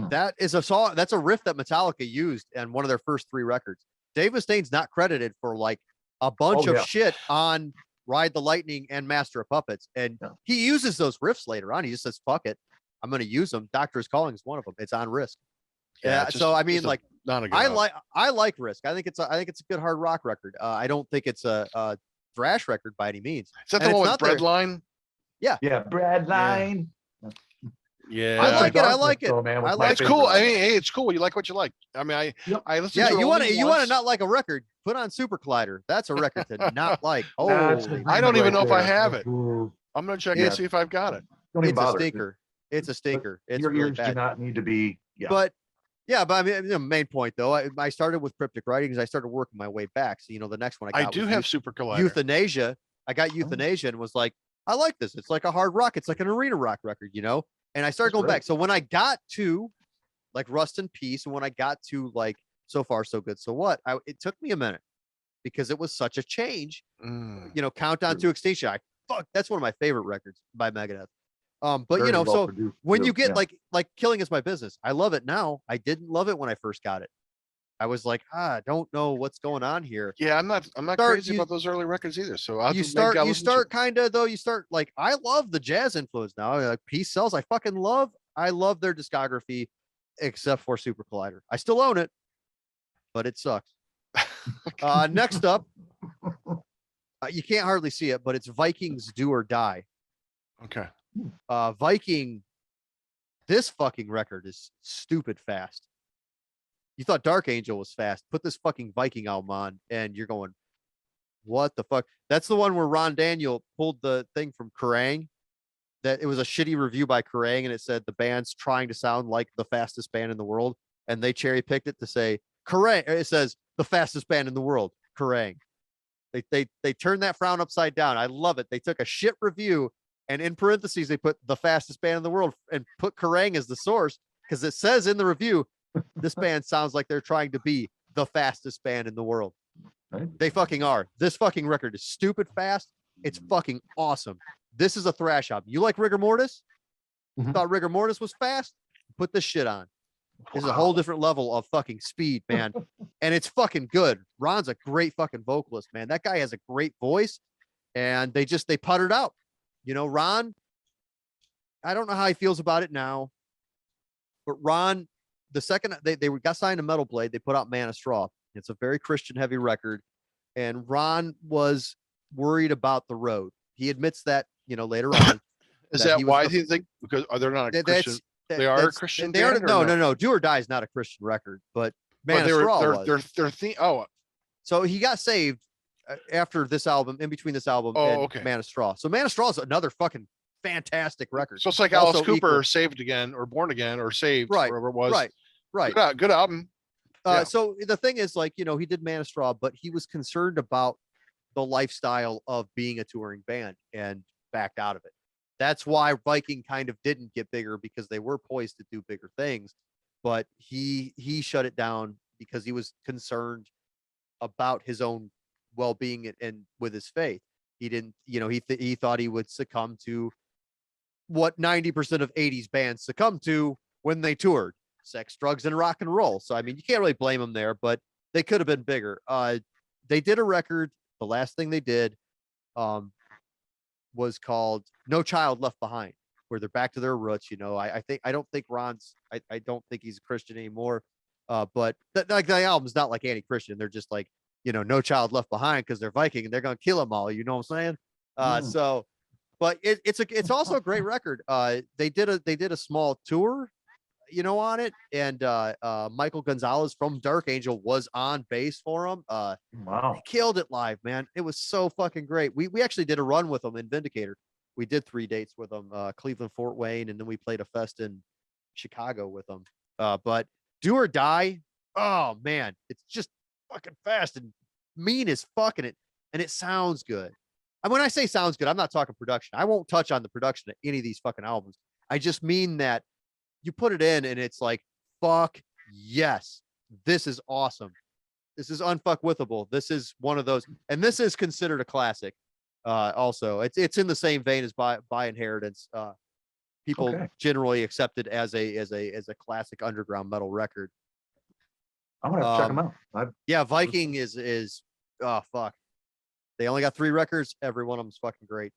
That is a song. That's a riff that Metallica used on one of their first 3 records. Dave Mustaine's not credited for like a bunch of shit on Ride the Lightning and Master of Puppets, and he uses those riffs later on. He just says, "Fuck it, I'm going to use them." Doctor Is Calling is one of them. It's on Risk. Yeah. So I mean, like, I like Risk. I think it's a good hard rock record. I don't think it's a thrash record by any means. Is that the one with Breadline? Yeah. Yeah, Breadline. Yeah, I like it. It's cool. I mean, hey, it's cool. You like what you like. I mean, I listen. Yeah, you want to not like a record? Put on Super Collider. That's a record to not like. Oh, I don't even know if I have it. I'm gonna check and see if I've got it. It's a stinker. It's a stinker. It's your ears do not need to be. But I mean, the main point though, I started with Cryptic Writings. I started working my way back. So the next one I do have Super Collider. Euthanasia. I got Euthanasia and was like, I like this. It's like a hard rock. It's like an arena rock record, And I started going back. So when I got to like Rust in Peace, and when I got to like So Far So Good So What, it took me a minute because it was such a change. Countdown to Extinction. That's one of my favorite records by Megadeth. But so when you get like Killing Is My Business, I love it now. I didn't love it when I first got it. I was like, I don't know what's going on here. Yeah, I'm not crazy about those early records either. So you start like, I love the jazz influence now. Like Peace Sells, I love their discography, except for Super Collider. I still own it, but it sucks. Next up, you can't hardly see it, but it's Vikings Do or Die. Okay. Viking, this fucking record is stupid fast. You thought Dark Angel was fast. Put this fucking Viking album on, and you're going, what the fuck? That's the one where Ron Daniel pulled the thing from Kerrang that it was a shitty review by Kerrang, and it said the band's trying to sound like the fastest band in the world, and they cherry picked it to say Kerrang. It says the fastest band in the world, Kerrang. They turned that frown upside down. I love it. They took a shit review and in parentheses they put the fastest band in the world and put Kerrang as the source because it says in the review this band sounds like they're trying to be the fastest band in the world. Right. They fucking are. This fucking record is stupid fast. It's fucking awesome. This is a thrash album. You like Rigor Mortis? Mhm. Thought Rigor Mortis was fast? Put this shit on. This is a whole different level of fucking speed, man. And it's fucking good. Ron's a great fucking vocalist, man. That guy has a great voice. And they puttered out. You know, Ron, I don't know how he feels about it now. But Ron, the second they got signed to Metal Blade, they put out Man of Straw. It's a very Christian heavy record. And Ron was worried about the road. He admits that, you know, later on. Is that that he was why the- do you think? Because are they not a That- Christian? They are a Christian They are band or no. Do or Die is not a Christian record, but Man But of they were Straw was. their theme. Oh, So he got saved after this album, in between this album Oh, and okay. Man of Straw. So Man of Straw is another fucking fantastic record. so it's like Also Alice Cooper equal- saved again or born again or saved, Right, whatever it was. Right. Good album. Yeah. So the thing is, like, you know, he did Man of Straw, but he was concerned about the lifestyle of being a touring band and backed out of it. That's why Viking kind of didn't get bigger because they were poised to do bigger things, but he shut it down because he was concerned about his own well-being and with his faith. He didn't, you know, he thought he would succumb to what 90% of 80s bands succumb to when they toured: sex, drugs, and rock and roll. So I mean, you can't really blame them there, but they could have been bigger. They did a record. The last thing they did was called No Child Left Behind, where they're back to their roots. You know, I don't think Ron's, I don't think he's a Christian anymore. But like the album's not like anti-Christian. They're just like, you know, No Child Left Behind because they're Viking and they're gonna kill them all. You know what I'm saying? So, but it's also a great record. They did a small tour, you know, on it, and Michael Gonzalez from Dark Angel was on bass for him. Wow. They killed it live, man. It was so fucking great. We actually did a run with them in Vindicator. We did 3 dates with them, Cleveland, Fort Wayne, and then we played a fest in Chicago with them. But Do or Die, oh man, it's just fucking fast and mean as fucking it, and it sounds good. And when I say sounds good, I'm not talking production. I won't touch on the production of any of these fucking albums. I just mean that you put it in and it's like, fuck yes, this is awesome. This is unfuckwithable. This is one of those, and this is considered a classic. Also, it's in the same vein as by Inheritance. People Okay. generally accept it as a classic underground metal record. I'm gonna have to check them out. Yeah, Viking is oh fuck. They only got 3 records. Every one of them's fucking great.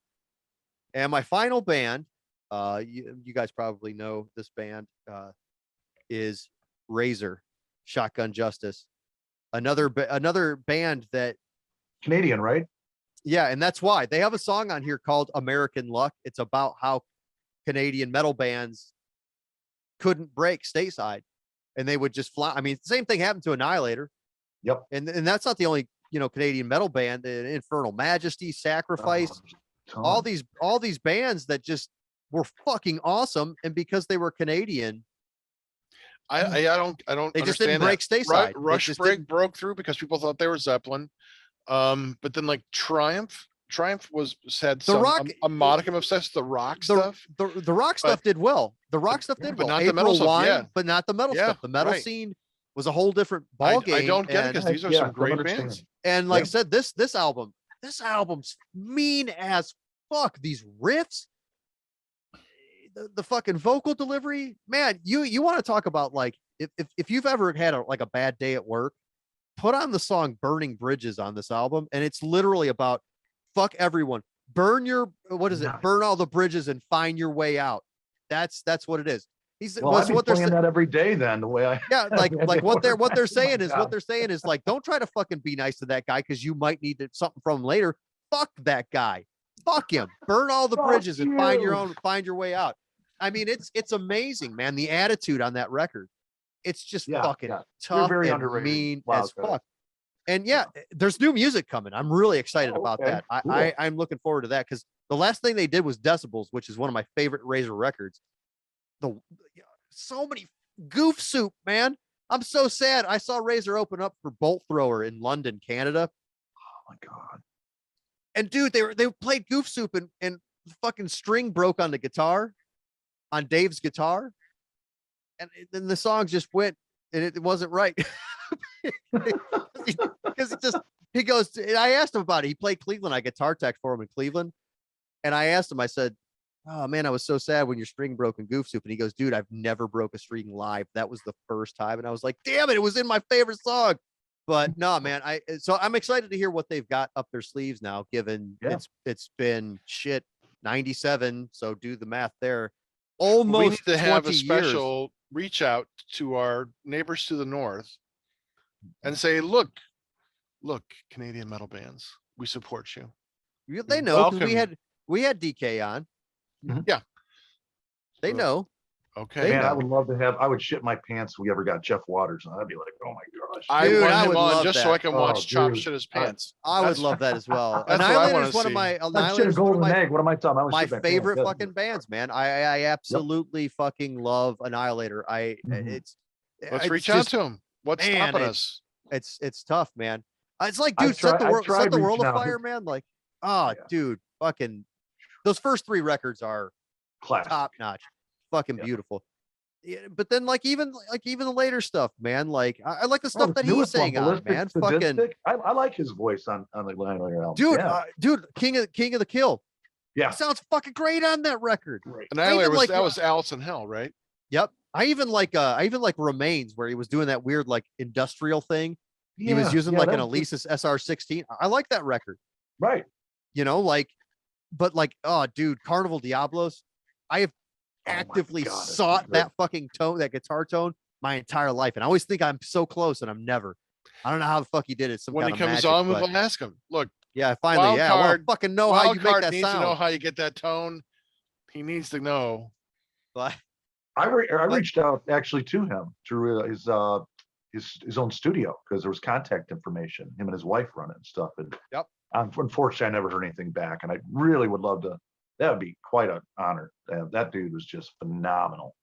And my final band, you guys probably know this band, is Razor, Shotgun Justice. Another band that, Canadian, right? yeah, and that's why they have a song on here called American Luck. It's about how Canadian metal bands couldn't break stateside and they would just fly. I mean, the same thing happened to Annihilator. Yep. And that's not the only, you know, Canadian metal band. The Infernal Majesty, Sacrifice, all these bands that just were fucking awesome, and because they were Canadian, I don't they just understand didn't break that. stateside. They Rush just Break didn't- broke through because people thought they were Zeppelin. But then like Triumph had The some rock- a modicum of success. The rock stuff. The rock stuff did well. The rock stuff did but well. not the metal April stuff, Wine, yeah. but not the metal Yeah, stuff. The metal right. scene was a whole different ballgame. I don't get it because these are Yeah, some don't great understand. bands. And like Yeah. I said, this album's mean as fuck. These riffs, the fucking vocal delivery, man. You want to talk about, like, if you've ever had a bad day at work, put on the song "Burning Bridges" on this album, and it's literally about fuck everyone, burn Nice. burn all the bridges and find your way out. That's what it is. Well, I'd be what they're playing saying. that every day then. The way I Yeah, like Yeah, what they're my saying is God. like, don't try to fucking be nice to that guy because you might need something from him later. Fuck that guy. Fuck him. Burn all the Fuck bridges and you. find your way out. I mean, it's amazing, man. The attitude on that record, it's just Yeah, fucking yeah. tough very and underrated. mean Wow, as guys. fuck. And yeah, there's new music coming. I'm really excited Oh, about okay. that. Cool. I'm looking forward to that because the last thing they did was Decibels, which is one of my favorite Razor records. So many goof soup, man. I'm so sad. I saw Razor open up for Bolt Thrower in London, Canada. Oh my God. And dude, they played goof soup and the fucking string broke on the guitar, on Dave's guitar. And then the song just went and it wasn't right. Because he goes, and I asked him about it. He played Cleveland. I guitar tech for him in Cleveland. And I asked him, I said, oh man, I was so sad when your string broke in Goof Soup. And he goes, dude, I've never broke a string live. That was the first time. And I was like, damn it, it was in my favorite song. But no, man, so I'm excited to hear what they've got up their sleeves now, given it's been shit 97. So do the math there. Almost We need to have 20 a special reach out to our neighbors to the north and say, look, Canadian metal bands, we support you. years. They know because Welcome. we had DK on. Yeah. They know. Okay. They Man, I know. would love to have. I would shit my pants if we ever got Jeff Waters on. I'd be like, oh my gosh. I Dude, want I him would on love just so that. I can watch Chop dude. shit his pants. I would That's- love that as well. That's what I Annihilator wanna is one of see. my I'd shit a Annihilator is one of golden my egg. What am I talking? I would my shit my favorite pants. fucking bands, man. I absolutely fucking love Annihilator. Mhm. It's Let's it's reach just, out to him. What's man, stopping us? it's tough, man. It's like, I've dude, set the I've world tried world reaching out. afire, man. Like, oh, Yeah. dude, fucking those first 3 records are Classic. top notch, fucking Yeah. beautiful. Yeah, but then even the later stuff, man. Like I like the Oh, stuff this that he's newest one, saying on, Ballistic man. Fucking Sadistic. I like his voice on the Annihilator album. dude, Yeah. dude, King of the Kill. Yeah. He sounds fucking great on that record. Great. Annihilator was like- that was Alice in Hell, right? Yep. I even like Remains, where he was doing that weird like industrial thing. He was Yeah, using yeah, like that an was- Alesis SR16. I like that record. Right. You know, like, but like, oh, dude, Carnival Diablos. I have Oh my actively God, that's sought good. that fucking tone, that guitar tone, my entire life, and I always think I'm so close, and I'm never. I don't know how the fuck he did it. Some When he kind of comes magic, on, but we'll ask him. Look, yeah, finally, yeah, I want to Wildcard- fucking know how you make Wildcard that needs to know sound. how you get that tone. He needs to know. But I reached out actually to him through his own studio because there was contact information. Him and his wife run it and stuff. And Yep. Unfortunately, I never heard anything back, and I really would love to. That would be quite an honor. That dude was just phenomenal.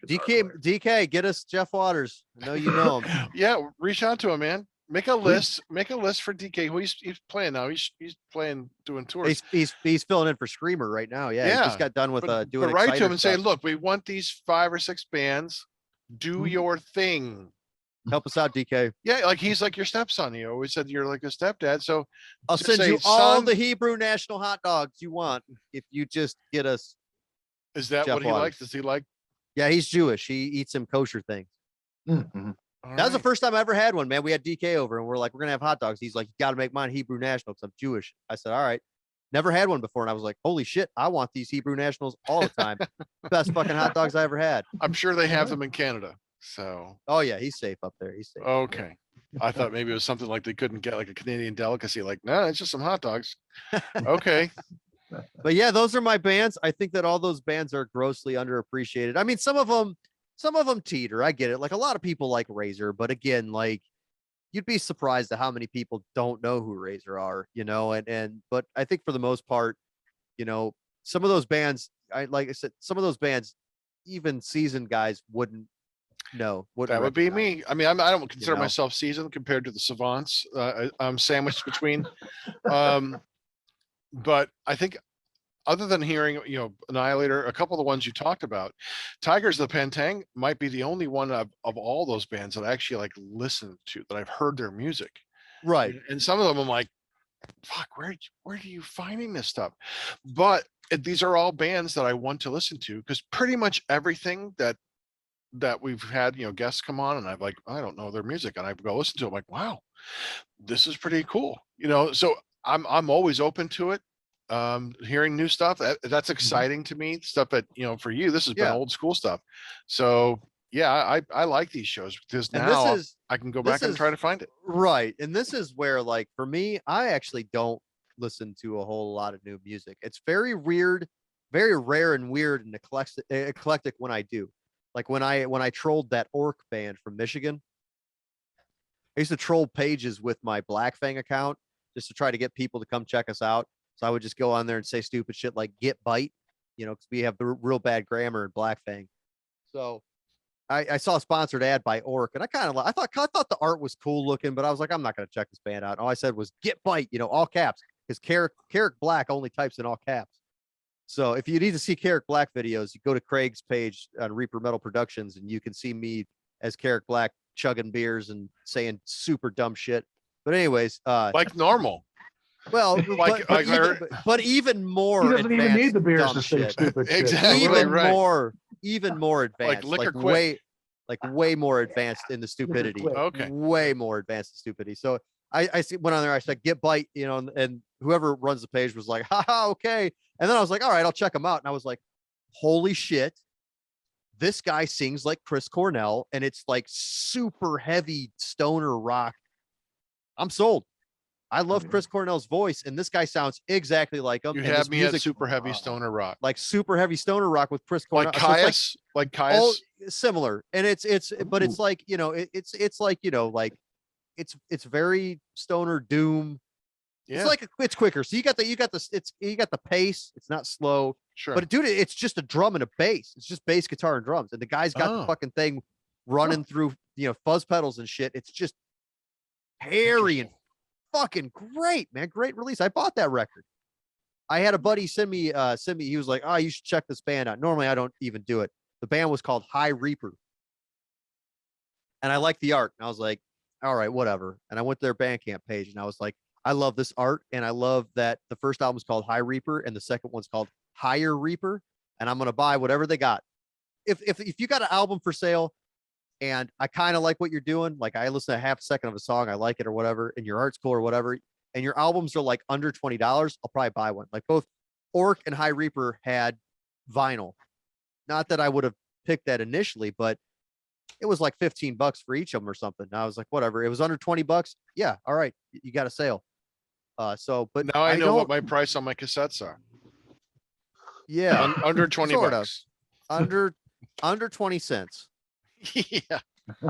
guitar player. DK, get us Jeff Waters. I know you know him. Yeah, reach out to him, man. Make a list. Make a list for DK. Who he's playing now. He's playing doing tours. He's filling in for Screamer right now. Yeah, he Yeah, just got done with But doing. write to Exciter him and say, stuff. look, we want these 5 or 6 bands. Do Mhm. your thing. Help us out, DK. Yeah, like he's like your stepson. You always said you're like a stepdad. So I'll just send say, you all "Son, the Hebrew national hot dogs you want if you just get us. is that Jeff what he Waters. likes? Does he like? Yeah, he's Jewish. He eats some kosher things. Mhm. All That was the right. first time I ever had one, man. We had DK over and we're like, we're gonna have hot dogs. He's like, you got to make mine Hebrew national because I'm Jewish. I said, all right. Never had one before, and I was like, holy shit, I want these Hebrew nationals all the time. Best fucking hot dogs I ever had. I'm sure they have them in Canada. So Oh yeah, he's safe up there. He's safe. okay. I thought maybe it was something like they couldn't get like a Canadian delicacy. Like, no, it's just some hot dogs. Okay. But yeah, those are my bands. I think that all those bands are grossly underappreciated. I mean, some of them teeter. I get it. Like a lot of people like Razor, but again, like you'd be surprised at how many people don't know who Razor are, you know, but I think for the most part, you know, some of those bands, like I said, some of those bands, even seasoned guys wouldn't know. That would be me. I mean, I don't consider know? myself seasoned compared to the savants. I'm sandwiched between. But I think other than hearing, Annihilator, a couple of the ones you talked about, Tigers of the Pantang might be the only one of all those bands that I actually like listened to, that I've heard their music. Right. And some of them I'm like, fuck, where are you finding this stuff? But these are all bands that I want to listen to, because pretty much everything that we've had, guests come on, and I'm like, I don't know their music, and I go listen to it. I'm like, wow, this is pretty cool. So I'm always open to it. Hearing new stuff, that's exciting to me. Stuff that, for you, this has been Yeah. old school stuff. So yeah, I like these shows because And now this is I can go this back and try is- to find it. right. And this is where, like, for me, I actually don't listen to a whole lot of new music. It's very weird, very rare and weird and eclectic when I do. Like when I trolled that Orc band from Michigan. I used to troll pages with my Black Fang account just to try to get people to come check us out. So I would just go on there and say stupid shit like "get bite," because we have the real bad grammar in Black Fang. So I saw a sponsored ad by Orc, and I thought the art was cool looking, but I was like, I'm not gonna check this band out. All I said was "get bite," all caps, because Carrick Black only types in all caps. So if you need to see Carrick Black videos, you go to Craig's page on Reaper Metal Productions, and you can see me as Carrick Black chugging beers and saying super dumb shit. But anyways, Like normal. well, Like- but, like our- but even more. He doesn't even need the beers dumb to say shit. stupid shit. Exactly. Even right. more advanced, liquor quit. way more advanced in the stupidity. quit. Okay. Way more advanced in stupidity. So I went on there. I said "get bite," and whoever runs the page was like, "Haha, okay." And then I was like, "All right, I'll check them out." And I was like, "Holy shit, this guy sings like Chris Cornell, and it's like super heavy stoner rock." I'm sold. I love Chris Cornell's voice, and this guy sounds exactly like him. You and have this me at music, super heavy stoner rock. like super heavy stoner rock with Chris Cornell. Like So it's like Caius? Like Caius? all similar, and but it's Ooh. like it's like it's very stoner doom. Yeah, It's like it's quicker. So you got the pace. It's not slow, sure. but dude, it's just a drum and a bass. It's just bass guitar and drums, and the guy's got the Oh. fucking thing running through fuzz pedals and shit. It's just hairy and fucking great, man. Great release. I bought that record. I had a buddy send me, he was like, "Oh, you should check this band out." Normally I don't even do it. The band was called High Reaper. And I liked the art. And I was like, all right, whatever. And I went to their Bandcamp page and I was like, I love this art. And I love that the first album is called High Reaper and the second one's called Higher Reaper. And I'm going to buy whatever they got. If you got an album for sale and I kind of like what you're doing, like I listen to half a second of a song, I like it or whatever, and your art's cool or whatever, and your albums are like under $20, I'll probably buy one. Like both Orc and High Reaper had vinyl. Not that I would have picked that initially, but it was like $15 for each of them or something. And I was like, whatever. It was under $20. Yeah. All right. You got a sale. But now I know what don't- my price on my cassettes are. yeah, Under 20 Sort of. bucks. under 20 cents. Yeah.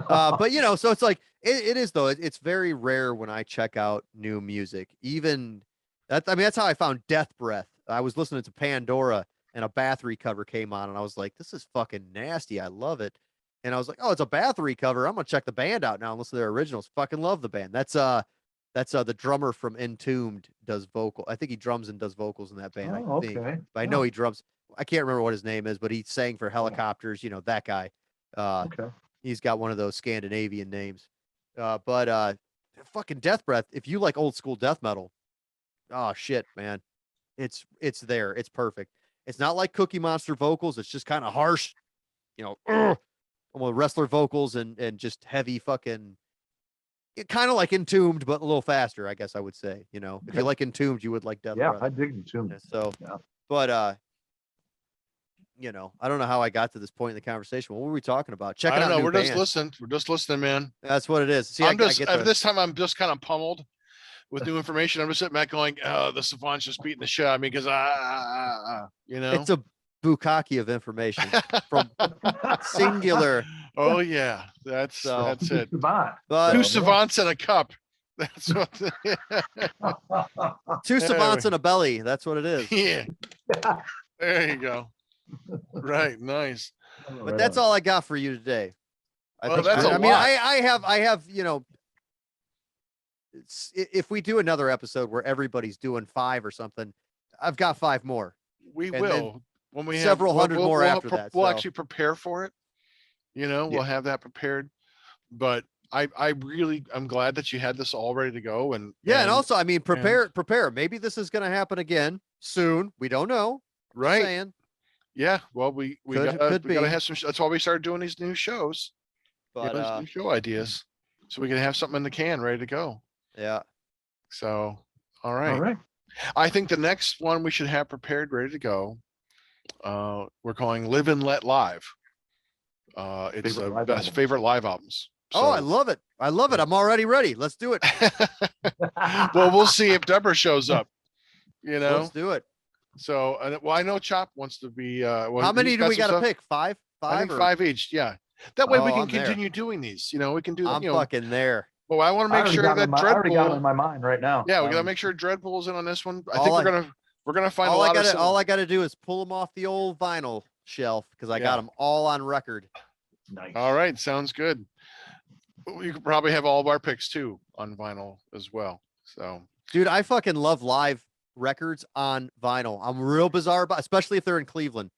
But so it's like, it is though. It's very rare when I check out new music, even that's how I found Death Breath. I was listening to Pandora and a Bathory cover came on and I was like, this is fucking nasty. I love it. And I was like, oh, it's a Bathory cover. I'm gonna check the band out now and listen to their originals. Fucking love the band. That's the drummer from Entombed does vocal. I think he drums and does vocals in that band. Oh, I think. okay. But I know he drums. I can't remember what his name is, but he sang for Helicopters. That guy. Okay. He's got one of those Scandinavian names. But fucking Death Breath. If you like old school death metal, oh shit, man, it's there. It's perfect. It's not like Cookie Monster vocals. It's just kind of harsh, wrestler vocals and just heavy fucking. Kind of like Entombed, but a little faster, I guess I would say. If you like Entombed, you would like Death Yeah, Breath. I dig the tune. So, Yeah. but I don't know how I got to this point in the conversation. What were we talking about? I Checking don't out know. new We're just bands. listening. We're just listening, man. That's what it is. See, I'm just get at the- this time. I'm just kind of pummeled with new information. I'm just sitting back going, "Oh, the savant's just beating the shit out of me because It's a bukkake of information from singular. Oh yeah, that's So- it. Savant. But Two Yeah. savants and a cup. That's what. two savants in a belly. That's what it is. Yeah. There you go. Right. Nice. But that's all I got for you today. Well, that's a I mean, lot. I have, if we do another episode where everybody's doing 5 or something, I've got 5 more. We And will when we several have, hundred more after that, We'll so. actually prepare for it. We'll have that prepared. But I'm glad that you had this all ready to go. And And also, I mean, prepare. Maybe this is going to happen again soon. We don't know. Just right. saying. Yeah. Well, we Could gotta be. have some. That's why we started doing these new shows. But New show ideas, so we can have something in the can ready to go. yeah. So, all right. All right. I think the next one we should have prepared, ready to go. We're calling "Live and Let Live." It's Favorite the live best album. favorite live albums. Oh, I love it. I love it. I'm already ready. Let's do it. Well, we'll see if Deborah shows up. Let's do it. So, I know Chop wants to be. How many do we got to pick? 5? I 5 think or 5 each. Yeah. That way we Oh, can I'm there. continue doing these. We can do. I'm fucking there. Well, I want to I make already sure got it that in my- I already got it in Dreadpool. my mind right now. Yeah, we gotta make sure Dreadpool's in on this one. I All think I- we're gonna find a all I lot gotta of. all I gotta do is pull them off the old vinyl shelf because I got Yeah. them all on record. Nice. All right, sounds good. You could probably have all of our picks too on vinyl as well. So Dude, I fucking love live records on vinyl. I'm real bizarre about, especially if they're in Cleveland.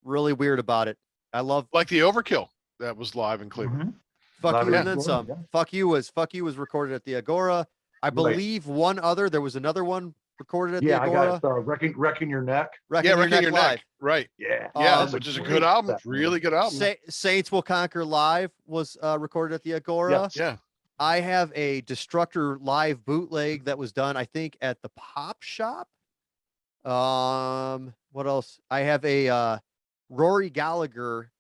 Really weird about it. I love like the Overkill that was live in Cleveland. Mhm. Fuck Live You at and then Agora, some. yeah. Fuck You was recorded at the Agora. I Right. believe one other. There was another one recorded at Yeah, the I Agora. got wrecking your neck. Wrecking Yeah, Your Wrecking Neck Your Live. Neck. Right. Yeah. Yeah, Um, which is a great good album. set, man. Really good album. Saints Will Conquer Live was recorded at the Agora. Yes. Yeah. I have a Destructor live bootleg that was done, I think, at the Pop Shop. What else? I have a Rory Gallagher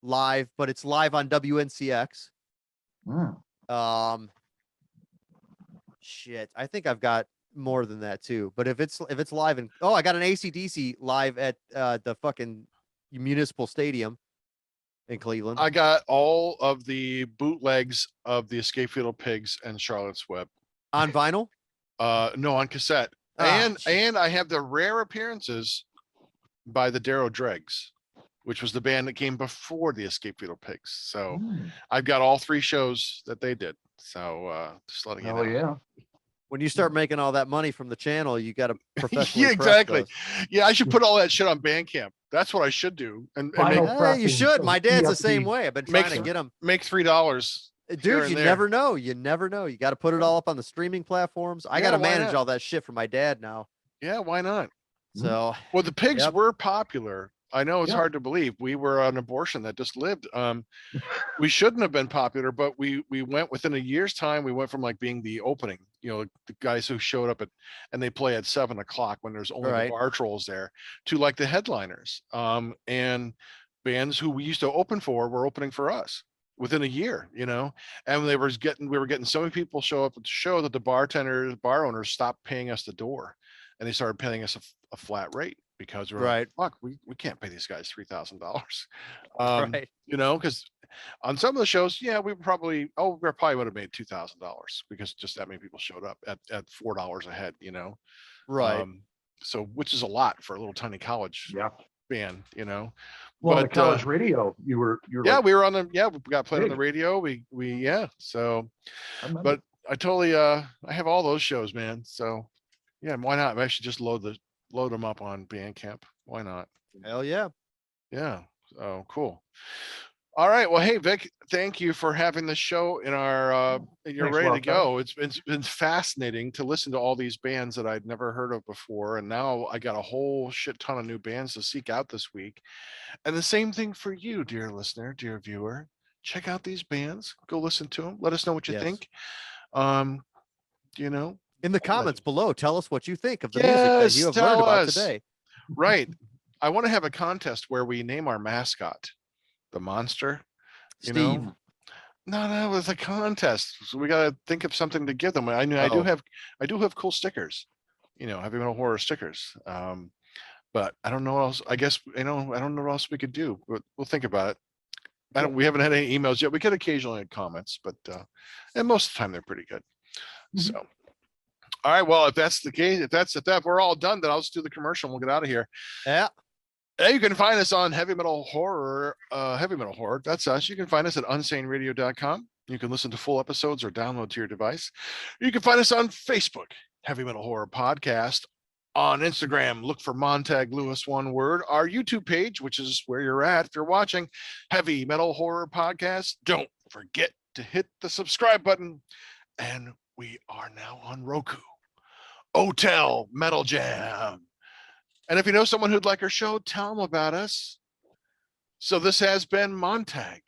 live, but it's live on WNCX. Mm. Shit, I think I've got more than that too. But if it's live in, I got an AC/DC live at the fucking Municipal Stadium in Cleveland. I got all of the bootlegs of the Escape Fatal Pigs and Charlotte's Web. On vinyl. No, on cassette. Ah, And I have the rare appearances by the Darrow Dregs, which was the band that came before the Escape Fatal Pigs. So Mm. I've got all 3 shows that they did. So just letting you know. Hell yeah. When you start making all that money from the channel, you got to professionally. Yeah, press exactly. those. Yeah, I should put all that shit on Bandcamp. That's what I should do. And Vinyl make, pressing, You should. so My dad's the PFP. same way. I've been Make trying to get him. make $3. here Dude, and you there. never know. You never know. You got to put it all up on the streaming platforms. I Yeah, got to why manage not? all that shit for my dad now. Yeah, why not? So Well, the pigs Yep. were popular. I know it's Yeah. hard to believe. We were an abortion that just lived. We shouldn't have been popular, but we went within a year's time. We went from like being the opening, the guys who showed up and they play at 7:00 when there's only Right. the bar trolls there, to like the headliners. And bands who we used to open for were opening for us within a year, and we were getting so many people show up at the show that the bar owners stopped paying us the door, and they started paying us a flat rate because we're Right. like, fuck, we can't pay these guys $3,000. right. Because on some of the shows, yeah, we probably would have made $2,000 because just that many people showed up at $4 a head, Right. So which is a lot for a little tiny college Yeah. band, Well, the But, college radio, you were yeah, like, we were on we got played on the big. radio. So I remember. but I totally I have all those shows, man. So yeah, why not? I should just load them up on Bandcamp. Why not? Hell yeah. Yeah. Oh, cool. All right. Well, hey Vic, thank you for having the show in our you're Thanks, ready to Wildcard. go. It's been fascinating to listen to all these bands that I'd never heard of before. And now I got a whole shit ton of new bands to seek out this week. And the same thing for you, dear listener, dear viewer. Check out these bands. Go listen to them. Let us know what you Yes. think. In the comments below, tell us what you think of the music that Yes, you have tell learned about us. today. Right. I want to have a contest where we name our mascot the monster. Steve. No, it's a contest. So we got to think of something to give them. I do have cool stickers, heavy metal horror stickers. But I don't know what else. I guess, I don't know what else we could do, but we'll think about it. We haven't had any emails yet. We could occasionally have comments, but and most of the time they're pretty good. Mhm. So, all right. Well, if that's the case, if we're all done, then I'll just do the commercial and we'll get out of here. Yeah. You can find us on Heavy Metal Horror. That's us. You can find us at unsaneradio.com. You can listen to full episodes or download to your device. You can find us on Facebook, Heavy Metal Horror Podcast. On Instagram, look for Montag Lewis, one word. Our YouTube page, which is where you're at if you're watching Heavy Metal Horror Podcast. Don't forget to hit the subscribe button. And we are now on Roku. Hotel Metal Jam. And if you know someone who'd like our show, tell them about us. So this has been Montag,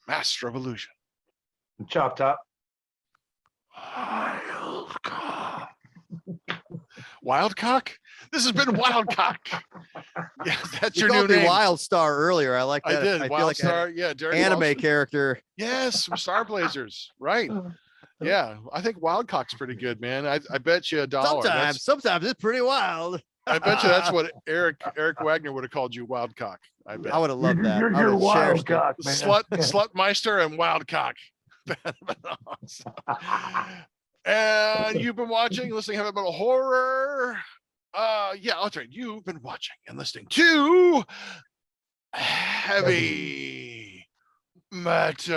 Master of Illusion. Chop Top. Wildcock? This has been Wildcock. Yeah, that's You your new called me name. Wild Star earlier. I like I that. did. I feel Wild like Star. Yeah, Derek an anime Wilson. character. Yes, from Star Blazers. Right. Yeah, I think Wildcock's pretty good, man. I bet you $1. Sometimes it's pretty wild. I bet you that's what Eric Wagner would have called you, Wildcock. I bet. I would have loved that. You're I would've wild cherished it. cock, man. Slutmeister and Wildcock. bad, but awesome. And you've been watching, listening to Heavy Metal Horror. Yeah, that's right. You've been watching and listening to Heavy Metal.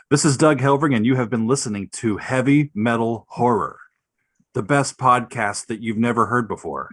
This is Doug Helvering, and you have been listening to Heavy Metal Horror, the best podcast that you've never heard before.